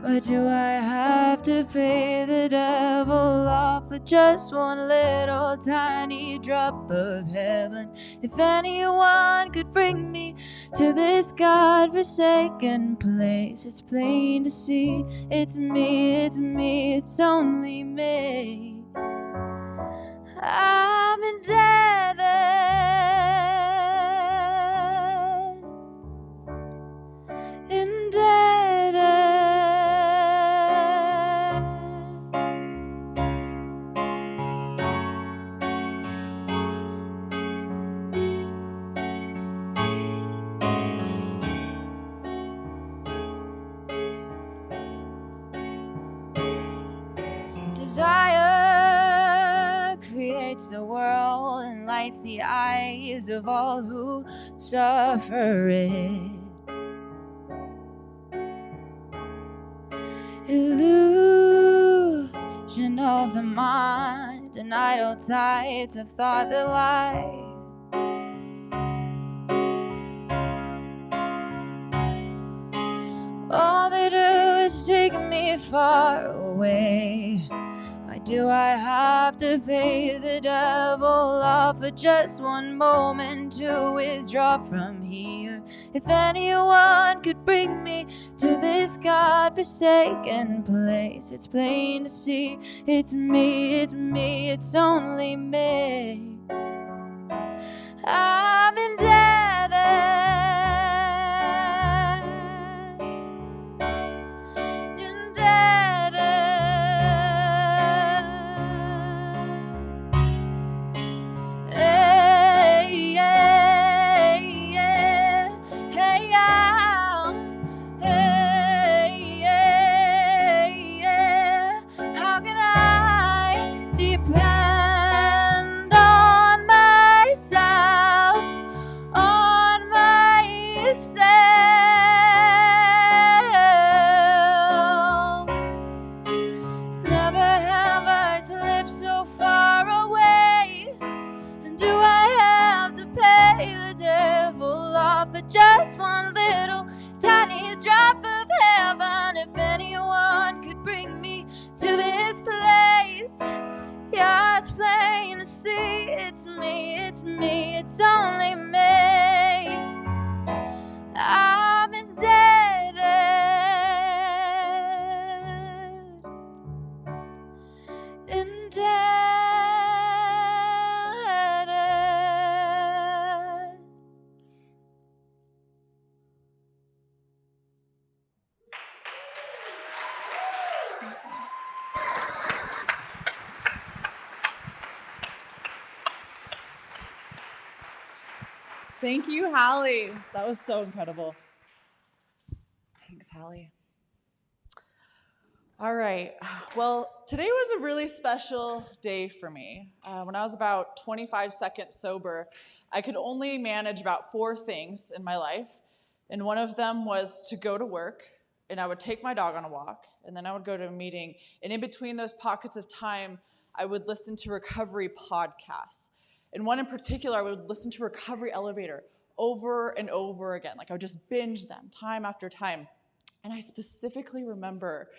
Why do I have to pay the devil off for just one little tiny drop of heaven? If anyone could bring me to this God-forsaken place, it's plain to see it's me, it's only me. I'm indebted. Desire creates the world and lights the eyes of all who suffer it. Illusion of the mind and idle tides of thought that lie. All they do is take me far away. Why do I have to pay the devil off for just one moment to withdraw from here? If anyone could bring me to this God-forsaken place, it's plain to see it's me, it's only me. I'm indebted. How can I depend on myself, on myself? Never have I slipped so far away. And do I have to pay the devil off for just one little tiny drop of heaven? If anyone could bring me to this place, yeah, it's plain to see it's me, it's only me. I'm indebted. Thank you, Hallie. That was so incredible. Thanks, Hallie. All right. Well, today was a really special day for me. When I was about 25 seconds sober, I could only manage about 4 things in my life. And one of them was to go to work, and I would take my dog on a walk, and then I would go to a meeting. And in between those pockets of time, I would listen to recovery podcasts. And one in particular, I would listen to Recovery Elevator over and over again. Like I would just binge them time after time. And I specifically remember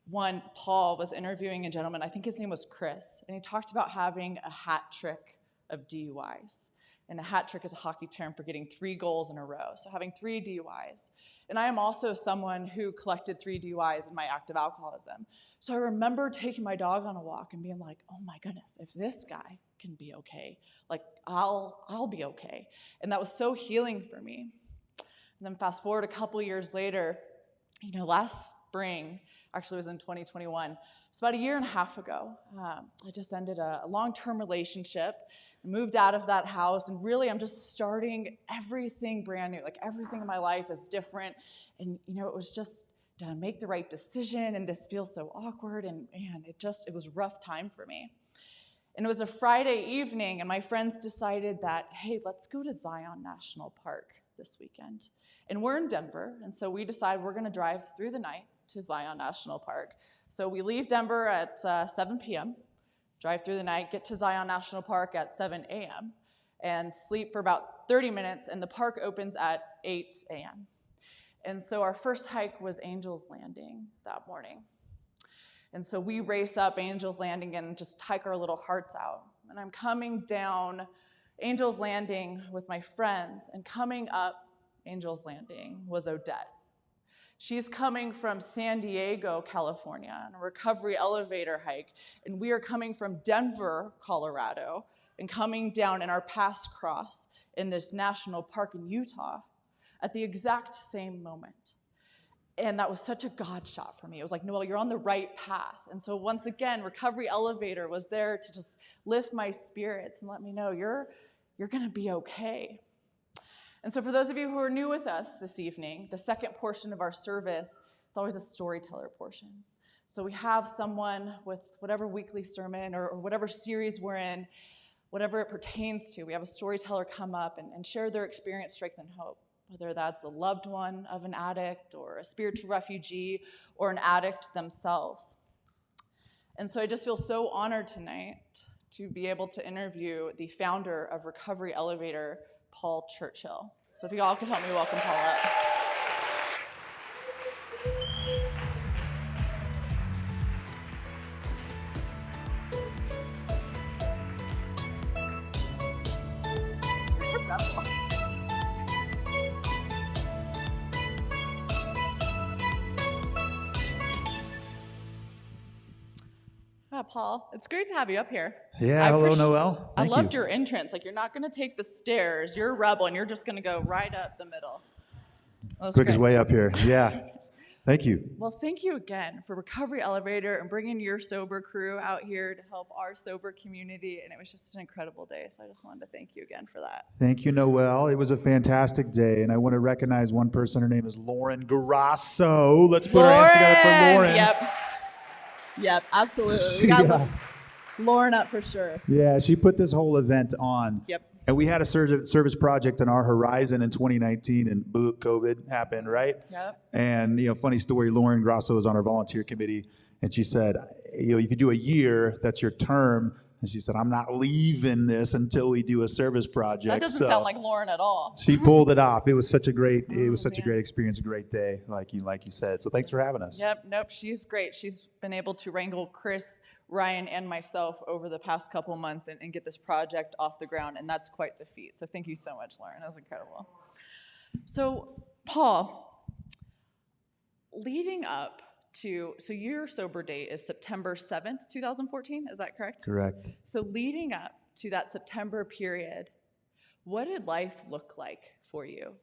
one, Paul was interviewing a gentleman, I think his name was Chris, and he talked about having a hat trick of DUIs. And a hat trick is a hockey term for getting 3 goals in a row, so having 3 DUIs. And I am also someone who collected 3 DUIs in my active alcoholism. So I remember taking my dog on a walk and being like, oh my goodness, if this guy can be okay, like I'll be okay. And that was so healing for me. And then fast forward a couple years later, last spring, actually it was in 2021, it's about 1.5 years ago, I just ended a long-term relationship, moved out of that house, and really I'm just starting everything brand new. Like everything in my life is different, and it was just to make the right decision, and this feels so awkward, and man, it was a rough time for me. And it was a Friday evening, and my friends decided that, hey, let's go to Zion National Park. this weekend. And we're in Denver, and so we decide we're going to drive through the night to Zion National Park. So we leave Denver at 7 p.m., drive through the night, get to Zion National Park at 7 a.m., and sleep for about 30 minutes, and the park opens at 8 a.m. And so our first hike was Angel's Landing that morning. And so we race up Angel's Landing and just hike our little hearts out. And I'm coming down Angel's Landing with my friends, and coming up Angel's Landing was Odette. She's coming from San Diego, California, on a recovery elevator hike, and we are coming from Denver, Colorado, and coming down in our pass cross in this national park in Utah at the exact same moment. And that was such a God shot for me. It was like, Noel, you're on the right path. And so once again, Recovery Elevator was there to just lift my spirits and let me know you're gonna be okay. And so for those of you who are new with us this evening, the second portion of our service, it's always a storyteller portion. So we have someone with whatever weekly sermon or whatever series we're in, whatever it pertains to, we have a storyteller come up and share their experience, strength, and hope. Whether that's a loved one of an addict or a spiritual refugee or an addict themselves. And so I just feel so honored tonight to be able to interview the founder of Recovery Elevator, Paul Churchill. So if you all could help me welcome Paul up. Paul, it's great to have you up here. Yeah, hello, Noel. I Thank loved you. your entrance. Like, you're not going to take the stairs. You're a rebel, and you're just going to go right up the middle. Quickest way up here. Yeah. Thank you. Well, thank you again for Recovery Elevator and bringing your sober crew out here to help our sober community. And it was just an incredible day. So I just wanted to thank you again for that. Thank you, Noel. It was a fantastic day, and I want to recognize one person. Her name is Lauren Garasso. Let's put our hands together for Lauren. Yep, absolutely. We got Lauren up for sure. Yeah, she put this whole event on. Yep. And we had a service project on our horizon in 2019, and COVID happened, right? Yep. And, funny story, Lauren Grasso was on our volunteer committee, and she said, if you do a year, that's your term. And she said, I'm not leaving this until we do a service project. That doesn't sound like Lauren at all. She pulled it off. It was such a great, a great experience, a great day, like you said. So thanks for having us. Yep, nope, she's great. She's been able to wrangle Chris, Ryan, and myself over the past couple months and get this project off the ground, and that's quite the feat. So thank you so much, Lauren. That was incredible. So, Paul, leading up to, so your sober date is September 7th, 2014, is that correct? Correct. So leading up to that September period, what did life look like for you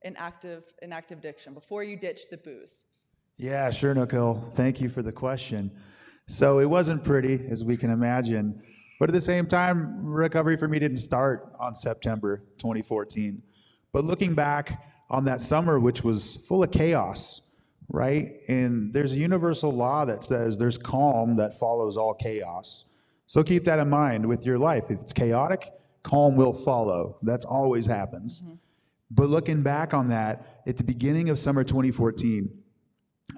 in active addiction before you ditched the booze? Yeah, sure, Nicole. Thank you for the question. So it wasn't pretty, as we can imagine, but at the same time, recovery for me didn't start on September 2014. But looking back on that summer, which was full of chaos, right? And there's a universal law that says there's calm that follows all chaos. So keep that in mind with your life. If it's chaotic, calm will follow. That's always happens. Mm-hmm. But looking back on that, at the beginning of summer 2014,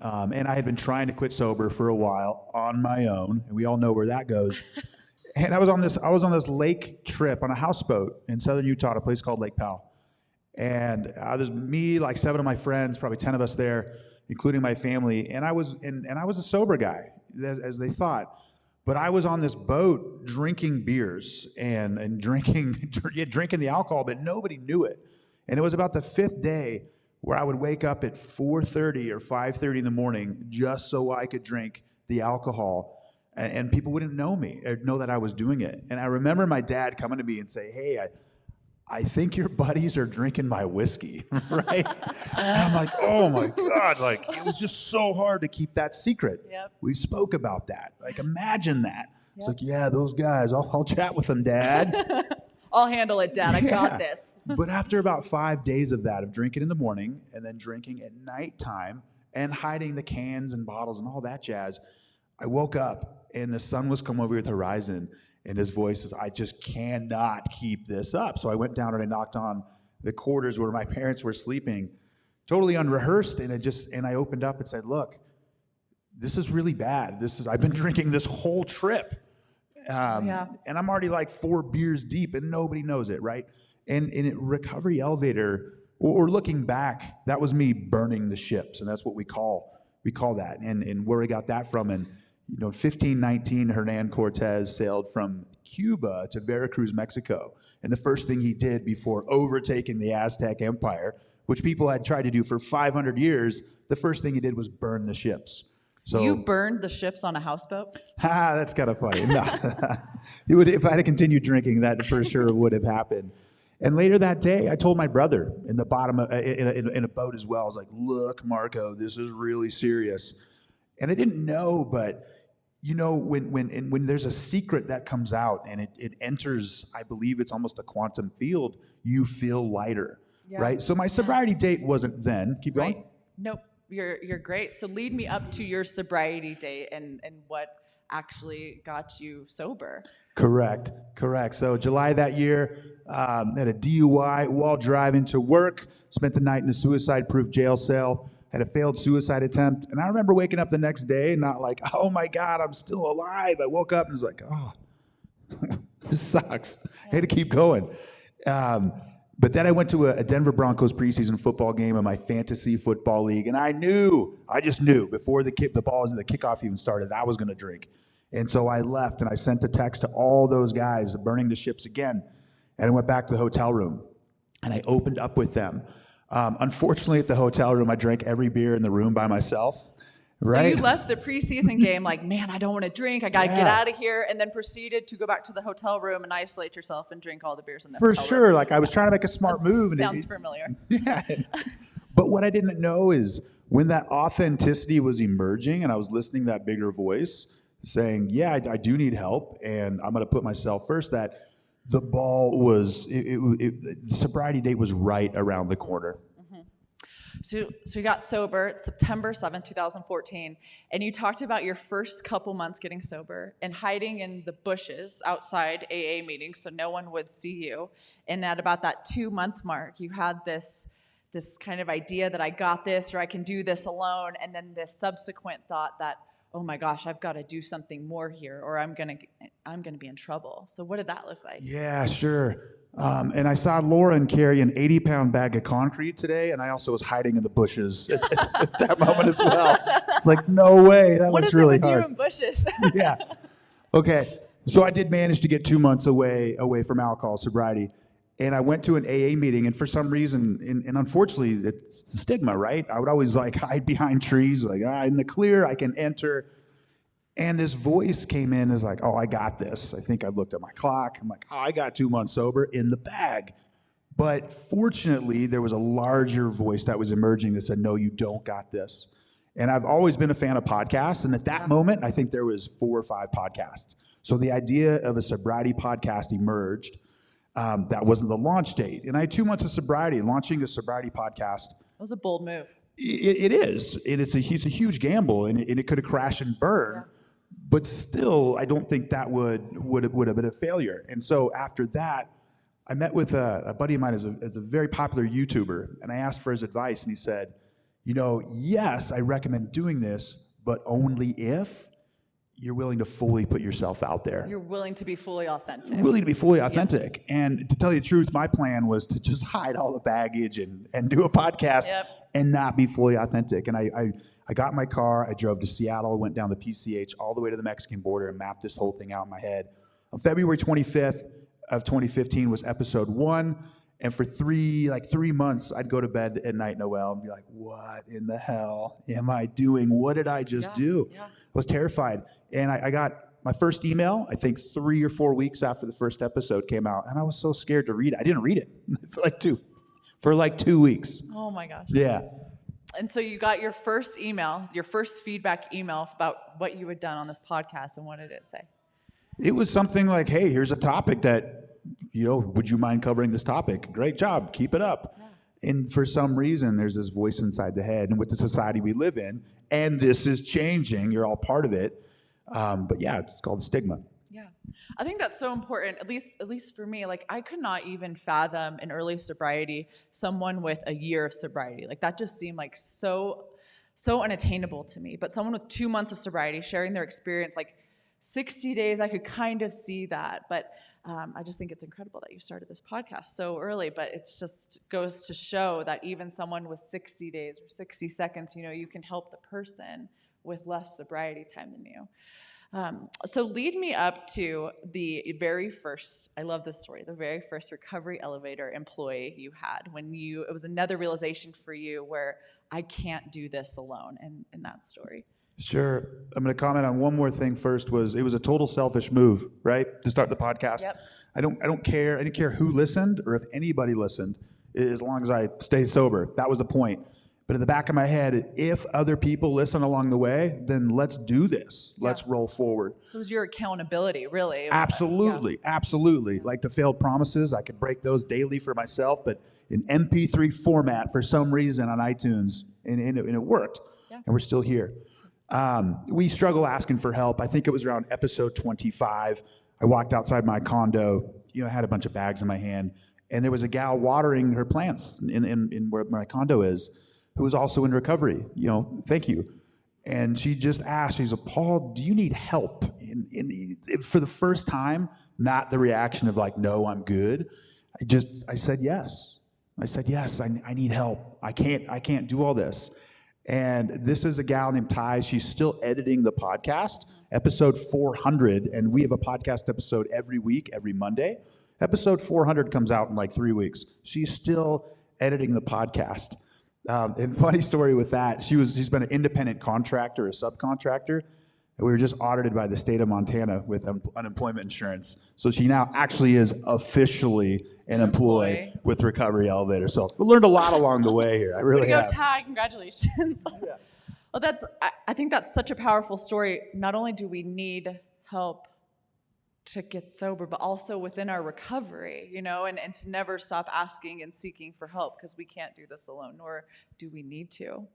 and I had been trying to quit sober for a while on my own, and we all know where that goes. And I was on this lake trip on a houseboat in southern Utah at a place called Lake Powell. And there's me, like 7 of my friends, probably 10 of us there, including my family, and I was a sober guy, as they thought. But I was on this boat drinking beers and drinking the alcohol, but nobody knew it. And it was about the 5th day where I would wake up at 4:30 or 5:30 in the morning just so I could drink the alcohol, and people wouldn't know me or know that I was doing it. And I remember my dad coming to me and say, "Hey, I think your buddies are drinking my whiskey," right? And I'm like, oh my God, like it was just so hard to keep that secret. Yep. We spoke about that. Like, imagine that. Yep. It's like, yeah, those guys, I'll chat with them, Dad. I'll handle it, Dad. I got this. But after about 5 days of that, of drinking in the morning and then drinking at nighttime and hiding the cans and bottles and all that jazz, I woke up and the sun was coming over the horizon. And his voice is, I just cannot keep this up. So I went down and I knocked on the quarters where my parents were sleeping, totally unrehearsed. And I opened up and said, look, this is really bad. I've been drinking this whole trip. And I'm already like 4 beers deep and nobody knows it, right? And in Recovery Elevator, or looking back, that was me burning the ships. And that's what we call that. And where we got that from. And 1519, Hernan Cortez sailed from Cuba to Veracruz, Mexico. And the first thing he did before overtaking the Aztec Empire, which people had tried to do for 500 years, the first thing he did was burn the ships. So, you burned the ships on a houseboat? That's kind of funny. No. If I had continued drinking, that for sure would have happened. And later that day, I told my brother in the bottom of, in a boat as well. I was like, "Look, Marco, this is really serious." And I didn't know, but when there's a secret that comes out and it enters, I believe it's almost a quantum field, you feel lighter, right? So my sobriety date wasn't then. Keep going. Right. Nope. You're great. So lead me up to your sobriety date and what actually got you sober. Correct. So July that year, had a DUI while driving to work, spent the night in a suicide-proof jail cell, had a failed suicide attempt. And I remember waking up the next day, not like, oh my God, I'm still alive. I woke up and was like, oh, this sucks. I had to keep going. But then I went to a Denver Broncos preseason football game in my fantasy football league, and I just knew before the kickoff even started, I was going to drink. And so I left, and I sent a text to all those guys, burning the ships again, and I went back to the hotel room, and I opened up with them. Unfortunately, at the hotel room, I drank every beer in the room by myself. Right? So you left the preseason game like, man, I don't want to drink. I got to get out of here. And then proceeded to go back to the hotel room and isolate yourself and drink all the beers in the hotel room. For sure. Like I was trying to make a smart move. Sounds familiar. Yeah. But what I didn't know is when that authenticity was emerging and I was listening to that bigger voice saying, yeah, I do need help and I'm going to put myself first, that the ball was, the sobriety date was right around the corner. So you got sober September 7th, 2014, and you talked about your first couple months getting sober and hiding in the bushes outside AA meetings so no one would see you. And at about that 2-month mark, you had this kind of idea that I got this or I can do this alone, and then this subsequent thought that, oh my gosh, I've got to do something more here or I'm gonna be in trouble. So what did that look like? Yeah, sure. And I saw Lauren carry an 80-pound bag of concrete today, and I also was hiding in the bushes at that moment as well. It's like, no way, that looks really hard. What is it with you in bushes? Yeah. Okay, so I did manage to get 2 months away from alcohol sobriety, and I went to an AA meeting, and for some reason, and unfortunately, it's the stigma, right? I would always like hide behind trees, like, in the clear, I can enter. And this voice came in as like, oh, I got this. I think I looked at my clock. I'm like, oh, I got 2 months sober in the bag. But fortunately, there was a larger voice that was emerging that said, no, you don't got this. And I've always been a fan of podcasts. And at that moment, I think there was 4 or 5 podcasts. So the idea of a sobriety podcast emerged. That wasn't the launch date. And I had 2 months of sobriety. Launching a sobriety podcast. That was a bold move. It is. And it's a huge gamble. And it could have crashed and burned. Yeah. But still, I don't think that would have been a failure. And so after that, I met with a buddy of mine as a very popular YouTuber, and I asked for his advice, and he said, yes, I recommend doing this, but only if you're willing to fully put yourself out there. You're willing to be fully authentic. Willing to be fully authentic. Yes. And to tell you the truth, my plan was to just hide all the baggage and do a podcast and not be fully authentic. And I got in my car, I drove to Seattle, went down the PCH all the way to the Mexican border and mapped this whole thing out in my head. On February 25th of 2015 was episode 1. And for 3 months, I'd go to bed at night, Noel, and be like, what in the hell am I doing? What did I just do? Yeah. I was terrified. And I got my first email, I think 3 or 4 weeks after the first episode came out. And I was so scared to read it. I didn't read it for like 2 weeks. Oh my gosh. Yeah. And so you got your first email, your first feedback email about what you had done on this podcast, and what did it say? It was something like, hey, here's a topic that, would you mind covering this topic? Great job, keep it up. Yeah. And for some reason, there's this voice inside the head, and with the society we live in, and this is changing, you're all part of it. But yeah, it's called stigma. Yeah. I think that's so important, at least for me. Like, I could not even fathom in early sobriety someone with a year of sobriety. Like, that just seemed like so unattainable to me. But someone with 2 months of sobriety sharing their experience, like 60 days, I could kind of see that. But I just think it's incredible that you started this podcast so early. But it just goes to show that even someone with 60 days or 60 seconds, you can help the person with less sobriety time than you. So lead me up to the very first, I love this story, the very first recovery elevator employee you had it was another realization for you where I can't do this alone in that story. Sure. I'm going to comment on one more thing first. It was a total selfish move, right? To start the podcast. Yep. I didn't care who listened or if anybody listened, as long as I stayed sober. That was the point. But in the back of my head, if other people listen along the way, then let's do this. Yeah. Let's roll forward. So it was your accountability, really. Absolutely. Yeah. Absolutely. Like the failed promises, I could break those daily for myself, but in MP3 format for some reason on iTunes, and it worked. Yeah. And we're still here. We struggle asking for help. I think it was around episode 25. I walked outside my condo, I had a bunch of bags in my hand, and there was a gal watering her plants in where my condo is, who was also in recovery, thank you. And she just asked, she's like, Paul, do you need help? For the first time, not the reaction of like, no, I'm good. I said yes. I said, yes, I need help. I can't do all this. And this is a gal named Ty. She's still editing the podcast, episode 400. And we have a podcast episode every week, every Monday. Episode 400 comes out in like 3 weeks. She's still editing the podcast. And funny story with that, she's been an independent contractor, a subcontractor, and we were just audited by the state of Montana with unemployment insurance. So she now actually is officially an employee with Recovery Elevator. So we learned a lot along the way here. I really have. Ty, congratulations. Yeah. Well, I think that's such a powerful story. Not only do we need help to get sober, but also within our recovery, and to never stop asking and seeking for help, because we can't do this alone, nor do we need to.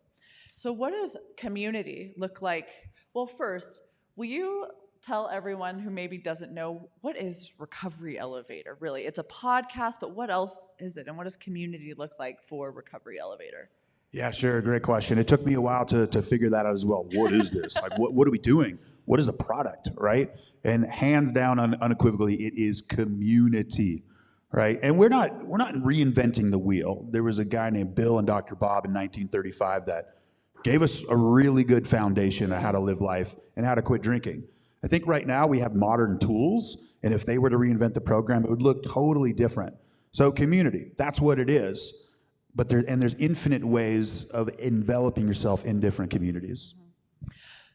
So what does community look like? Well, first, will you tell everyone who maybe doesn't know, what is Recovery Elevator, really? It's a podcast, but what else is it? And what does community look like for Recovery Elevator? Yeah, sure. Great question. It took me a while to figure that out as well. What is this? Like, what are we doing? What is the product, right? And hands down, unequivocally, it is community, right? And we're not reinventing the wheel. There was a guy named Bill and Dr. Bob in 1935 that gave us a really good foundation of how to live life and how to quit drinking. I think right now we have modern tools, and if they were to reinvent the program, it would look totally different. So community, that's what it is. But there's infinite ways of enveloping yourself in different communities.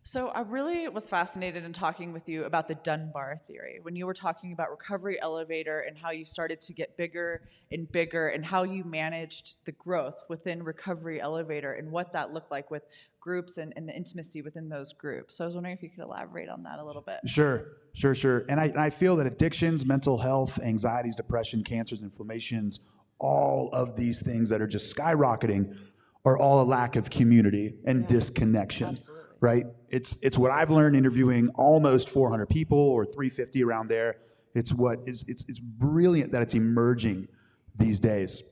So I really was fascinated in talking with you about the Dunbar theory, when you were talking about Recovery Elevator and how you started to get bigger and how you managed the growth within Recovery Elevator and what that looked like with groups and the intimacy within those groups. So I was wondering if you could elaborate on that a little bit. Sure. And I feel that addictions, mental health, anxieties, depression, cancers, inflammations, all of these things that are just skyrocketing are all a lack of community and disconnection. Absolutely. Right? It's what I've learned interviewing almost 400 people or 350 around there. It's brilliant that it's emerging these days.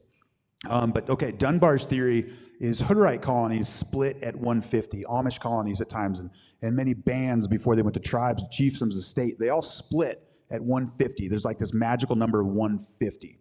But okay, Dunbar's theory is Hutterite colonies split at 150, Amish colonies at times, and many bands before they went to tribes, chiefdoms, the state, they all split at 150. There's like this magical number of 150.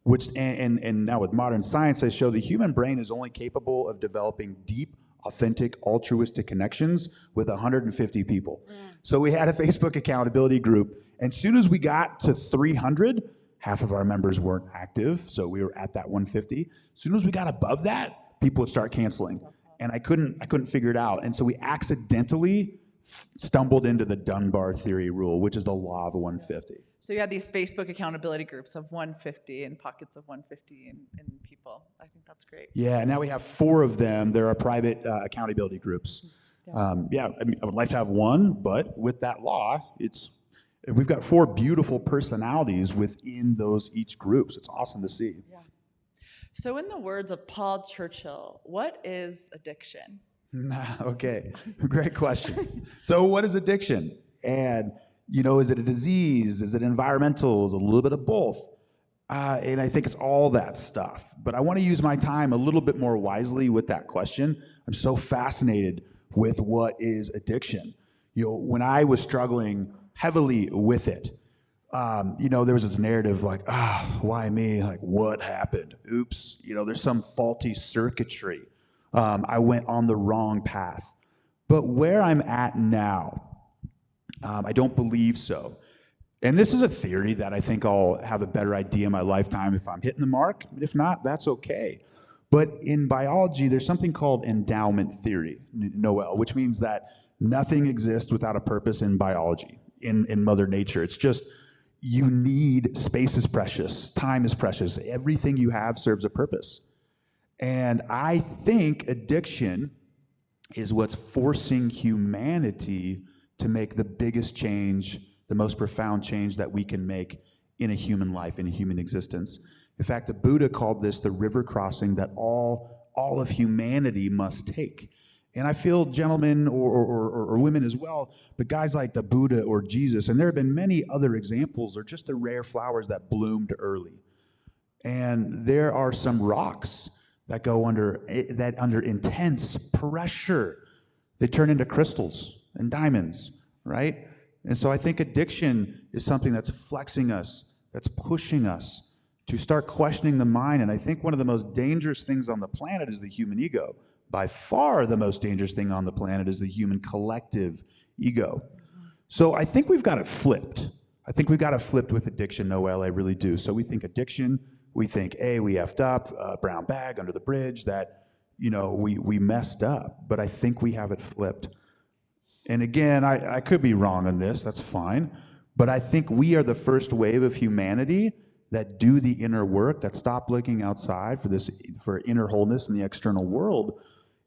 Which and now with modern science, they show the human brain is only capable of developing deep, authentic, altruistic connections with 150 people. So we had a Facebook accountability group, and as soon as we got to 300, half of our members weren't active, so we were at that 150. As soon as we got above that, people would start canceling, and I couldn't figure it out. And so we accidentally stumbled into the Dunbar theory rule, which is the law of 150. So you had these Facebook accountability groups of 150 and pockets of 150 in people. I think that's great. Yeah, now we have 4 of them. There are private accountability groups. I would like to have one, but with that law, we've got 4 beautiful personalities within those each groups. It's awesome to see. Yeah. So in the words of Paul Churchill, what is addiction? Okay, great question. So what is addiction? And Is it a disease? Is it environmental? Is it a little bit of both? And I think it's all that stuff. But I want to use my time a little bit more wisely with that question. I'm so fascinated with what is addiction. When I was struggling heavily with it, there was this narrative like, why me? Like, what happened? Oops, there's some faulty circuitry. I went on the wrong path. But where I'm at now, I don't believe so. And this is a theory that I think I'll have a better idea in my lifetime if I'm hitting the mark. If not, that's okay. But in biology, there's something called endowment theory, Noel, which means that nothing exists without a purpose in biology, in Mother Nature. It's just, you need, space is precious, time is precious. Everything you have serves a purpose. And I think addiction is what's forcing humanity to make the biggest change, the most profound change that we can make in a human life, in a human existence. In fact, the Buddha called this the river crossing that all of humanity must take. And I feel gentlemen or women as well, but guys like the Buddha or Jesus, and there have been many other examples, are just the rare flowers that bloomed early. And there are some rocks that go under intense pressure. They turn into crystals and diamonds, right? And so I think addiction is something that's flexing us, that's pushing us to start questioning the mind. And I think one of the most dangerous things on the planet is the human ego. By far the most dangerous thing on the planet is the human collective ego. So I think we've got it flipped. I think we've got it flipped with addiction, Noel, I really do. So we think addiction, we think, we effed up, brown bag under the bridge, that, we messed up. But I think we have it flipped. And again, I could be wrong on this, that's fine. But I think we are the first wave of humanity that do the inner work, that stop looking outside for inner wholeness in the external world.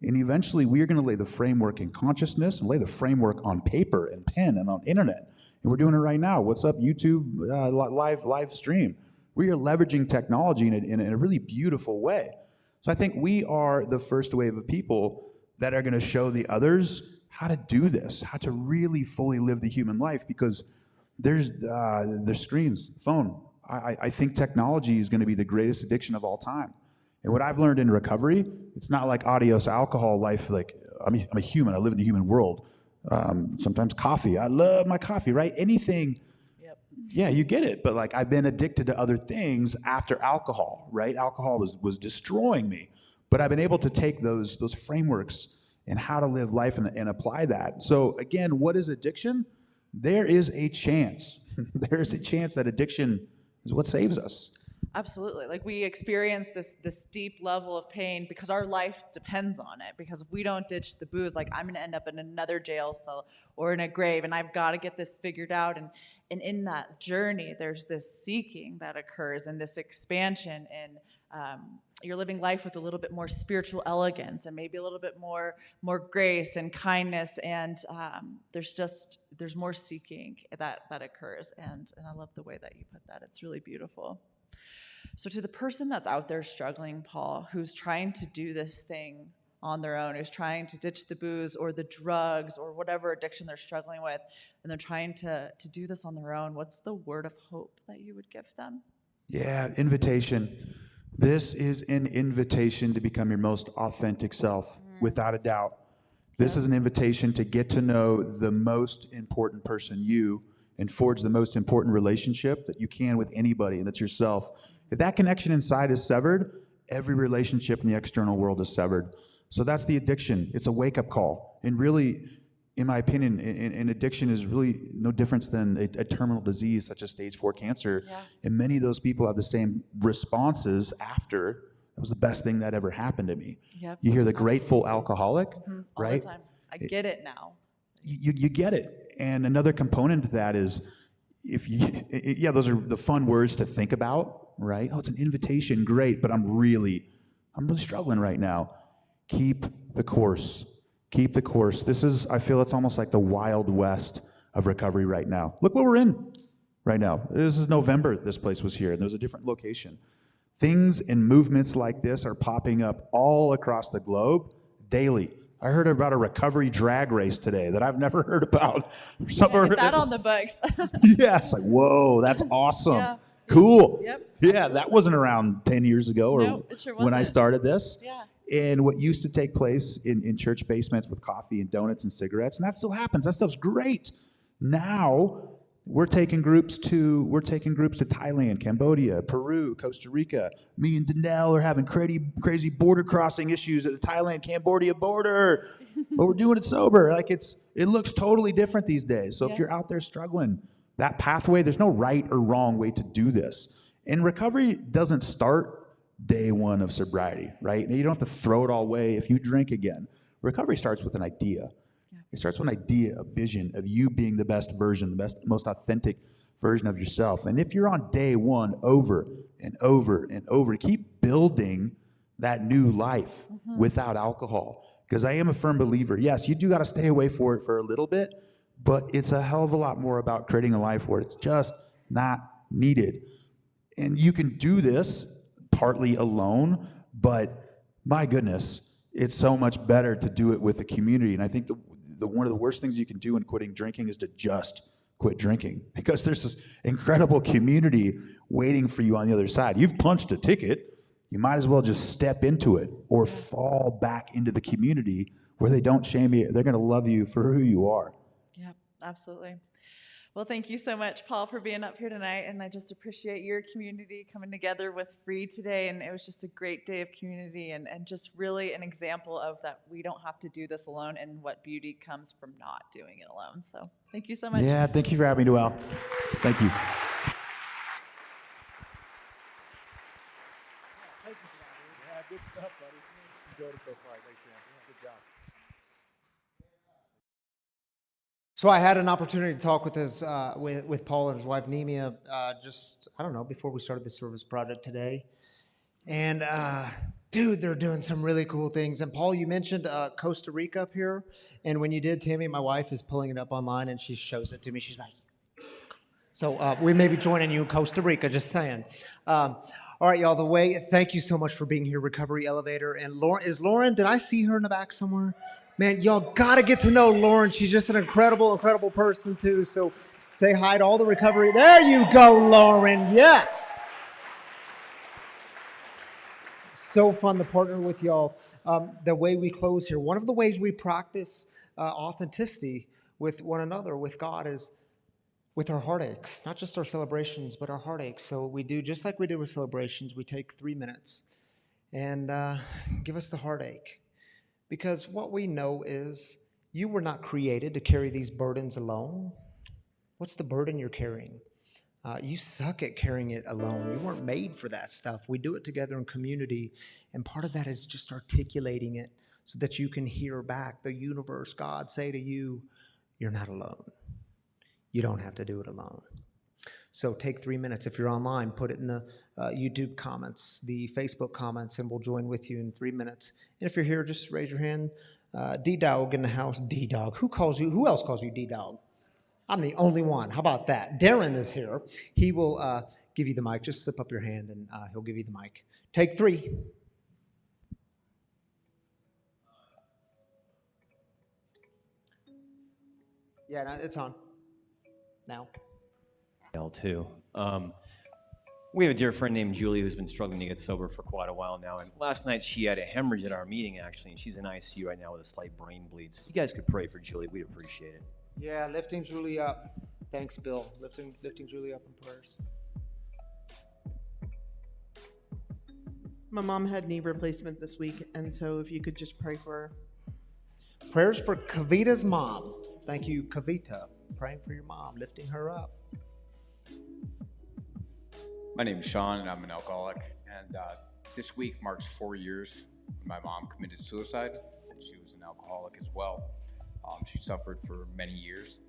And eventually we are going to lay the framework in consciousness and lay the framework on paper and pen and on internet. And we're doing it right now. What's up, YouTube live stream? We are leveraging technology in a really beautiful way. So I think we are the first wave of people that are going to show the others how to do this, how to really fully live the human life, because there's screens, phone. I think technology is going to be the greatest addiction of all time. And what I've learned in recovery, it's not like adios alcohol life. Like, I'm a human, I live in a human world. Sometimes coffee, I love my coffee, right? Anything, yeah, you get it. But like, I've been addicted to other things after alcohol, right? Alcohol was destroying me. But I've been able to take those frameworks and how to live life and apply that. So again, what is addiction? There is a chance. There is a chance that addiction is what saves us. Absolutely. Like, we experience this deep level of pain because our life depends on it. Because if we don't ditch the booze, like, I'm going to end up in another jail cell or in a grave, and I've got to get this figured out. And in that journey, there's this seeking that occurs and this expansion, and you're living life with a little bit more spiritual elegance and maybe a little bit more grace and kindness, and there's more seeking that occurs. And I love the way that you put that. It's really beautiful. So to the person that's out there struggling, Paul, who's trying to do this thing on their own, who's trying to ditch the booze or the drugs or whatever addiction they're struggling with, and they're trying to do this on their own, what's the word of hope that you would give them? Yeah, invitation. This is an invitation to become your most authentic self, without a doubt. This is an invitation to get to know the most important person, you, and forge the most important relationship that you can with anybody, and that's yourself. If that connection inside is severed, every relationship in the external world is severed. So that's the addiction. It's a wake-up call. And really, in my opinion, an addiction is really no different than a terminal disease such as stage 4 cancer. Yeah. And many of those people have the same responses after. That was the best thing that ever happened to me. Yep. You hear the grateful alcoholic, right? All the time. I get it now. You get it. And another component to that is, those are the fun words to think about, right? Oh, it's an invitation, great, but I'm really struggling right now. Keep the course. Keep the course. I feel it's almost like the Wild West of recovery right now. Look what we're in right now. This is November, this place was here, and there was a different location. Things and movements like this are popping up all across the globe daily. I heard about a recovery drag race today that I've never heard about. Yeah, get that on the books. Yeah, it's like, whoa, that's awesome. Yeah. Cool. Yep. Yeah, that wasn't around 10 years ago or No, it sure when I wasn't. started this. Yeah. And what used to take place in church basements with coffee and donuts and cigarettes, and that still happens. That stuff's great. Now we're taking groups to Thailand, Cambodia, Peru, Costa Rica. Me and Noel are having crazy border crossing issues at the Thailand-Cambodia border, but we're doing it sober. Like it looks totally different these days. So if you're out there struggling, that pathway, there's no right or wrong way to do this. And recovery doesn't start day one of sobriety, right? And you don't have to throw it all away if you drink again. Recovery starts with an idea. It starts with an idea, a vision of you being the best version, the best, most authentic version of yourself. And if you're on day one over and over and over, keep building that new life without alcohol. Because I am a firm believer, yes, you do got to stay away for it for a little bit, but it's a hell of a lot more about creating a life where it's just not needed. And you can do this partly alone, but my goodness, it's so much better to do it with a community. And I think one of the worst things you can do in quitting drinking is to just quit drinking, because there's this incredible community waiting for you on the other side. You've punched a ticket. You might as well just step into it or fall back into the community where they don't shame you. They're going to love you for who you are. Yep, absolutely. Well, thank you so much, Paul, for being up here tonight. And I just appreciate your community coming together with Free today. And it was just a great day of community and just really an example of that we don't have to do this alone and what beauty comes from not doing it alone. So thank you so much. Yeah, thank you for having me, Noel. Thank you. Good stuff, buddy. Enjoyed it so far. Thanks, man. Good job. So I had an opportunity to talk with with Paul and his wife Nemia just, I don't know, before we started the service project today. And dude, they're doing some really cool things. And Paul, you mentioned Costa Rica up here. And when you did, Tammy, my wife is pulling it up online and she shows it to me. She's like, so we may be joining you in Costa Rica, just saying. All right, y'all, thank you so much for being here, Recovery Elevator. And Lauren, did I see her in the back somewhere? Man, y'all got to get to know Lauren. She's just an incredible person, too. So say hi to all the recovery. There you go, Lauren. Yes. So fun to partner with y'all. The way we close here, one of the ways we practice authenticity with one another, with God, is with our heartaches, not just our celebrations, but our heartaches. So we do, just like we did with celebrations, we take 3 minutes and give us the heartache. Because what we know is you were not created to carry these burdens alone. What's the burden you're carrying? You suck at carrying it alone. You weren't made for that stuff. We do it together in community. And part of that is just articulating it so that you can hear back the universe, God, say to you, you're not alone. You don't have to do it alone. So take 3 minutes. If you're online, put it in the YouTube comments, the Facebook comments, and we'll join with you in 3 minutes. And if you're here, just raise your hand. D-Dog in the house. D-Dog. Who else calls you D-Dog? I'm the only one. How about that? Darren is here. He will give you the mic. Just slip up your hand and he'll give you the mic. Take 3. Yeah, no, it's on. Now. Too. We have a dear friend named Julie who's been struggling to get sober for quite a while now. And last night she had a hemorrhage at our meeting, actually, and she's in ICU right now with a slight brain bleed. So if you guys could pray for Julie, we'd appreciate it. Yeah, lifting Julie up. Thanks, Bill. Lifting Julie up in prayers. My mom had knee replacement this week, and so if you could just pray for her. Prayers for Kavita's mom. Thank you, Kavita. Praying for your mom, lifting her up. My name is Sean, and I'm an alcoholic. And this week marks 4 years my mom committed suicide. She was an alcoholic as well. She suffered for many years.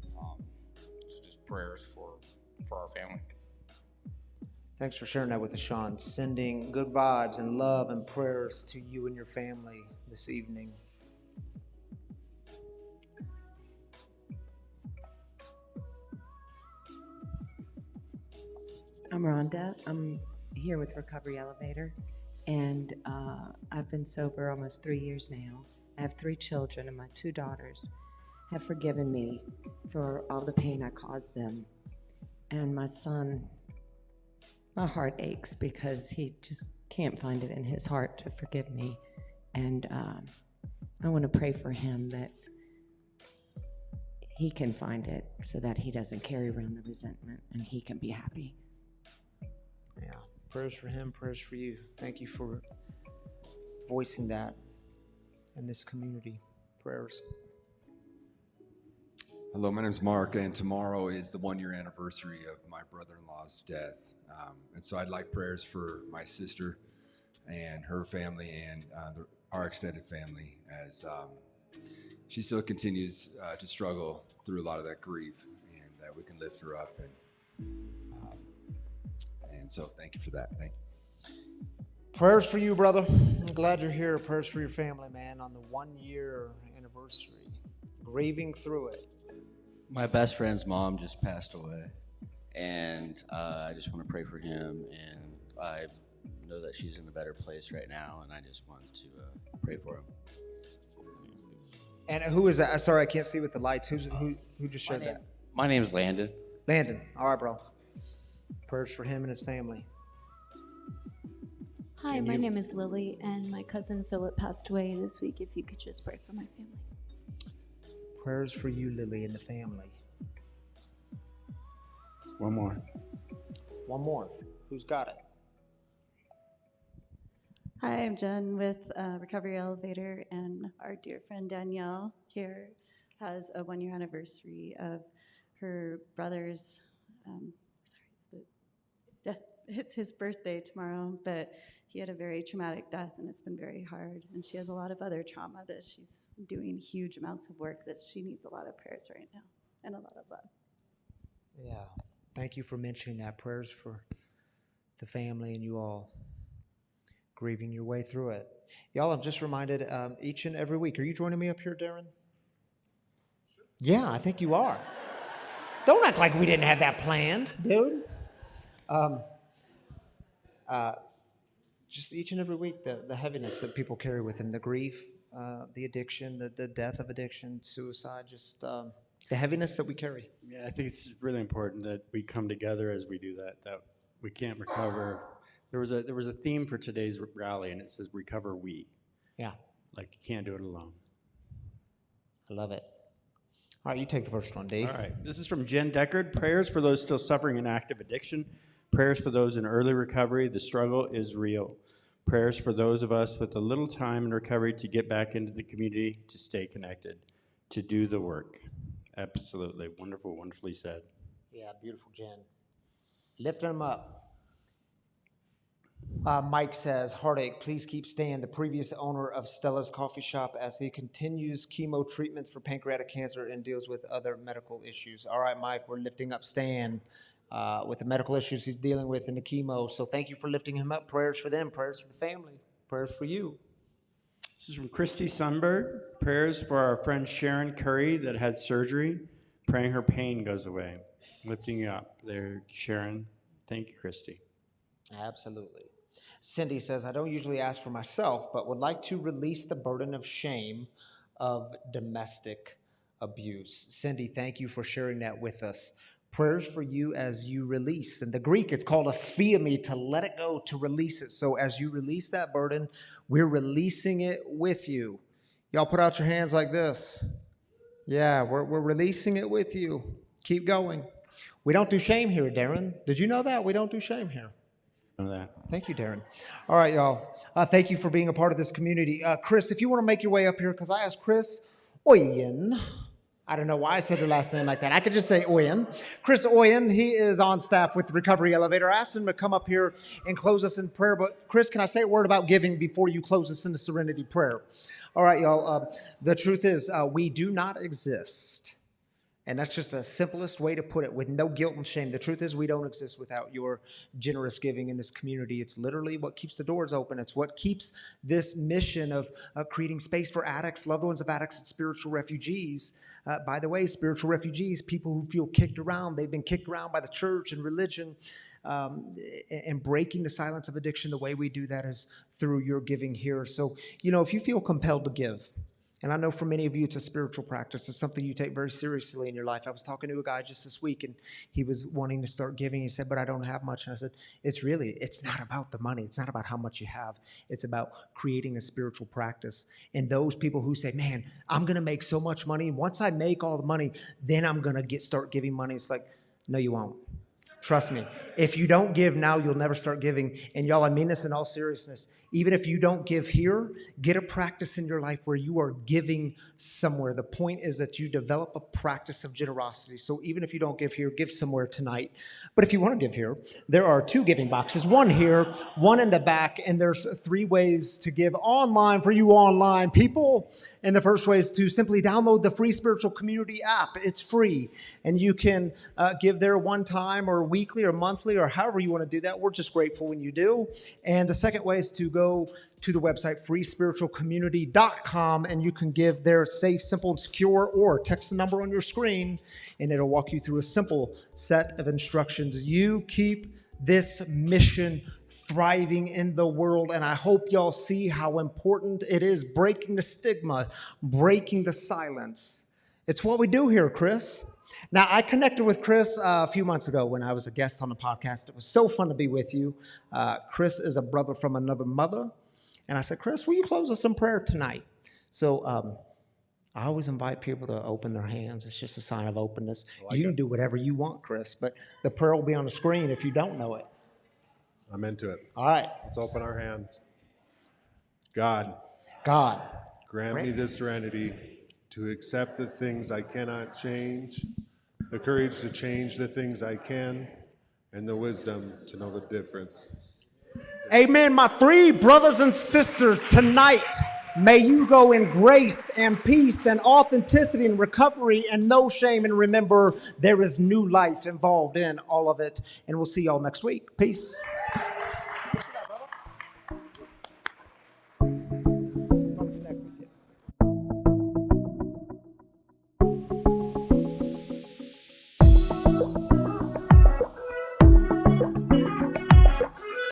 So just prayers for our family. Thanks for sharing that with us, Sean. Sending good vibes and love and prayers to you and your family this evening. I'm Rhonda. I'm here with Recovery Elevator, and I've been sober almost 3 years now. I have 3 children, and my 2 daughters have forgiven me for all the pain I caused them. And my son, my heart aches because he just can't find it in his heart to forgive me. And I want to pray for him that he can find it so that he doesn't carry around the resentment and he can be happy. Yeah, prayers for him, prayers for you. Thank you for voicing that in this community. Prayers. Hello, my name is Mark, and tomorrow is the 1-year anniversary of my brother-in-law's death. And so I'd like prayers for my sister and her family and our extended family as she still continues to struggle through a lot of that grief, and that we can lift her up. And so thank you for that. Thank you. Prayers for you, brother. I'm glad you're here. Prayers for your family, man, on the 1-year anniversary. Grieving through it. My best friend's mom just passed away, and I just want to pray for him, and I know that she's in a better place right now, and I just want to pray for him. And who is that? Sorry, I can't see with the lights. Who just shared that? My name's Landon. Landon. All right, bro. Prayers for him and his family. Hi, my name is Lily, and my cousin Philip passed away this week. If you could just pray for my family. Prayers for you, Lily, and the family. One more. One more. Who's got it? Hi, I'm Jen with Recovery Elevator, and our dear friend Danielle here has a 1-year anniversary of her brother's, it's his birthday tomorrow, but he had a very traumatic death, and it's been very hard, and she has a lot of other trauma that she's doing huge amounts of work that she needs a lot of prayers right now, and a lot of love. Yeah. Thank you for mentioning that. Prayers for the family and you all grieving your way through it. Y'all, I'm just reminded each and every week. Are you joining me up here, Darren? Yeah, I think you are. Don't act like we didn't have that planned, dude. Just each and every week, the heaviness that people carry with them, the grief, the addiction, the death of addiction, suicide, just the heaviness that we carry. Yeah, I think it's really important that we come together as we do that, that we can't recover. There was a theme for today's rally, and it says recover we. Yeah. Like you can't do it alone. I love it. All right, you take the first one, Dave. All right, this is from Jen Deckard. Prayers for those still suffering in active addiction. Prayers for those in early recovery. The struggle is real. Prayers for those of us with a little time in recovery to get back into the community, to stay connected, to do the work. Absolutely. Wonderful, wonderfully said. Yeah, beautiful, Jen. Lift them up. Mike says, heartache, please keep Stan, the previous owner of Stella's Coffee Shop, as he continues chemo treatments for pancreatic cancer and deals with other medical issues. All right, Mike, we're lifting up Stan with the medical issues he's dealing with and the chemo. So thank you for lifting him up. Prayers for them, prayers for the family, prayers for you. This is from Christy Sundberg. Prayers for our friend Sharon Curry that had surgery. Praying her pain goes away. Lifting you up there, Sharon. Thank you, Christy. Absolutely. Cindy says, I don't usually ask for myself, but would like to release the burden of shame of domestic abuse. Cindy, thank you for sharing that with us. Prayers for you as you release. In the Greek, it's called aphiemi, to let it go, to release it. So as you release that burden, we're releasing it with you. Y'all put out your hands like this. Yeah, we're releasing it with you. Keep going. We don't do shame here, Darren. Did you know that? We don't do shame here. Know that. Thank you, Darren. All right, y'all. Thank you for being a part of this community. Chris, if you want to make your way up here, because I asked Chris Oyen. I don't know why I said her last name like that. I could just say Oyen. Chris Oyen, he is on staff with the Recovery Elevator. I asked him to come up here and close us in prayer. But Chris, can I say a word about giving before you close us in the Serenity Prayer? All right, y'all. The truth is we do not exist. And that's just the simplest way to put it, with no guilt and shame. The truth is we don't exist without your generous giving in this community. It's literally what keeps the doors open. It's what keeps this mission of creating space for addicts, loved ones of addicts, and spiritual refugees. By the way, spiritual refugees, people who feel kicked around. They've been kicked around by the church and religion. And breaking the silence of addiction, the way we do that is through your giving here. So, if you feel compelled to give, And I know for many of you, it's a spiritual practice. It's something you take very seriously in your life. I was talking to a guy just this week, and he was wanting to start giving. He said, but I don't have much. And I said, it's not about the money. It's not about how much you have. It's about creating a spiritual practice. And those people who say, man, I'm going to make so much money. Once I make all the money, then I'm going to start giving money. It's like, no, you won't. Trust me. If you don't give now, you'll never start giving. And y'all, I mean this in all seriousness. Even if you don't give here, get a practice in your life where you are giving somewhere. The point is that you develop a practice of generosity. So even if you don't give here, give somewhere tonight. But if you want to give here, there are 2 giving boxes, one here, one in the back, and there's 3 ways to give online for you online people. And the first way is to simply download the free Spiritual Community app. It's free, and you can give there one time or weekly or monthly or however you want to do that. We're just grateful when you do. And the second way is to go to the website freespiritualcommunity.com, and you can give there safe, simple, and secure, or text the number on your screen, and it'll walk you through a simple set of instructions. You keep this mission thriving in the world, and I hope y'all see how important it is breaking the stigma, breaking the silence. It's what we do here, Chris. Now, I connected with Chris a few months ago when I was a guest on the podcast. It was so fun to be with you. Chris is a brother from another mother. And I said, Chris, will you close us in prayer tonight? So I always invite people to open their hands. It's just a sign of openness. You can do whatever you want, Chris, but the prayer will be on the screen if you don't know it. I'm into it. All right. Let's open our hands. God, grant me the serenity to accept the things I cannot change, the courage to change the things I can, and the wisdom to know the difference. Amen, my free brothers and sisters. Tonight, may you go in grace and peace and authenticity and recovery and no shame. And remember, there is new life involved in all of it. And we'll see y'all next week. Peace.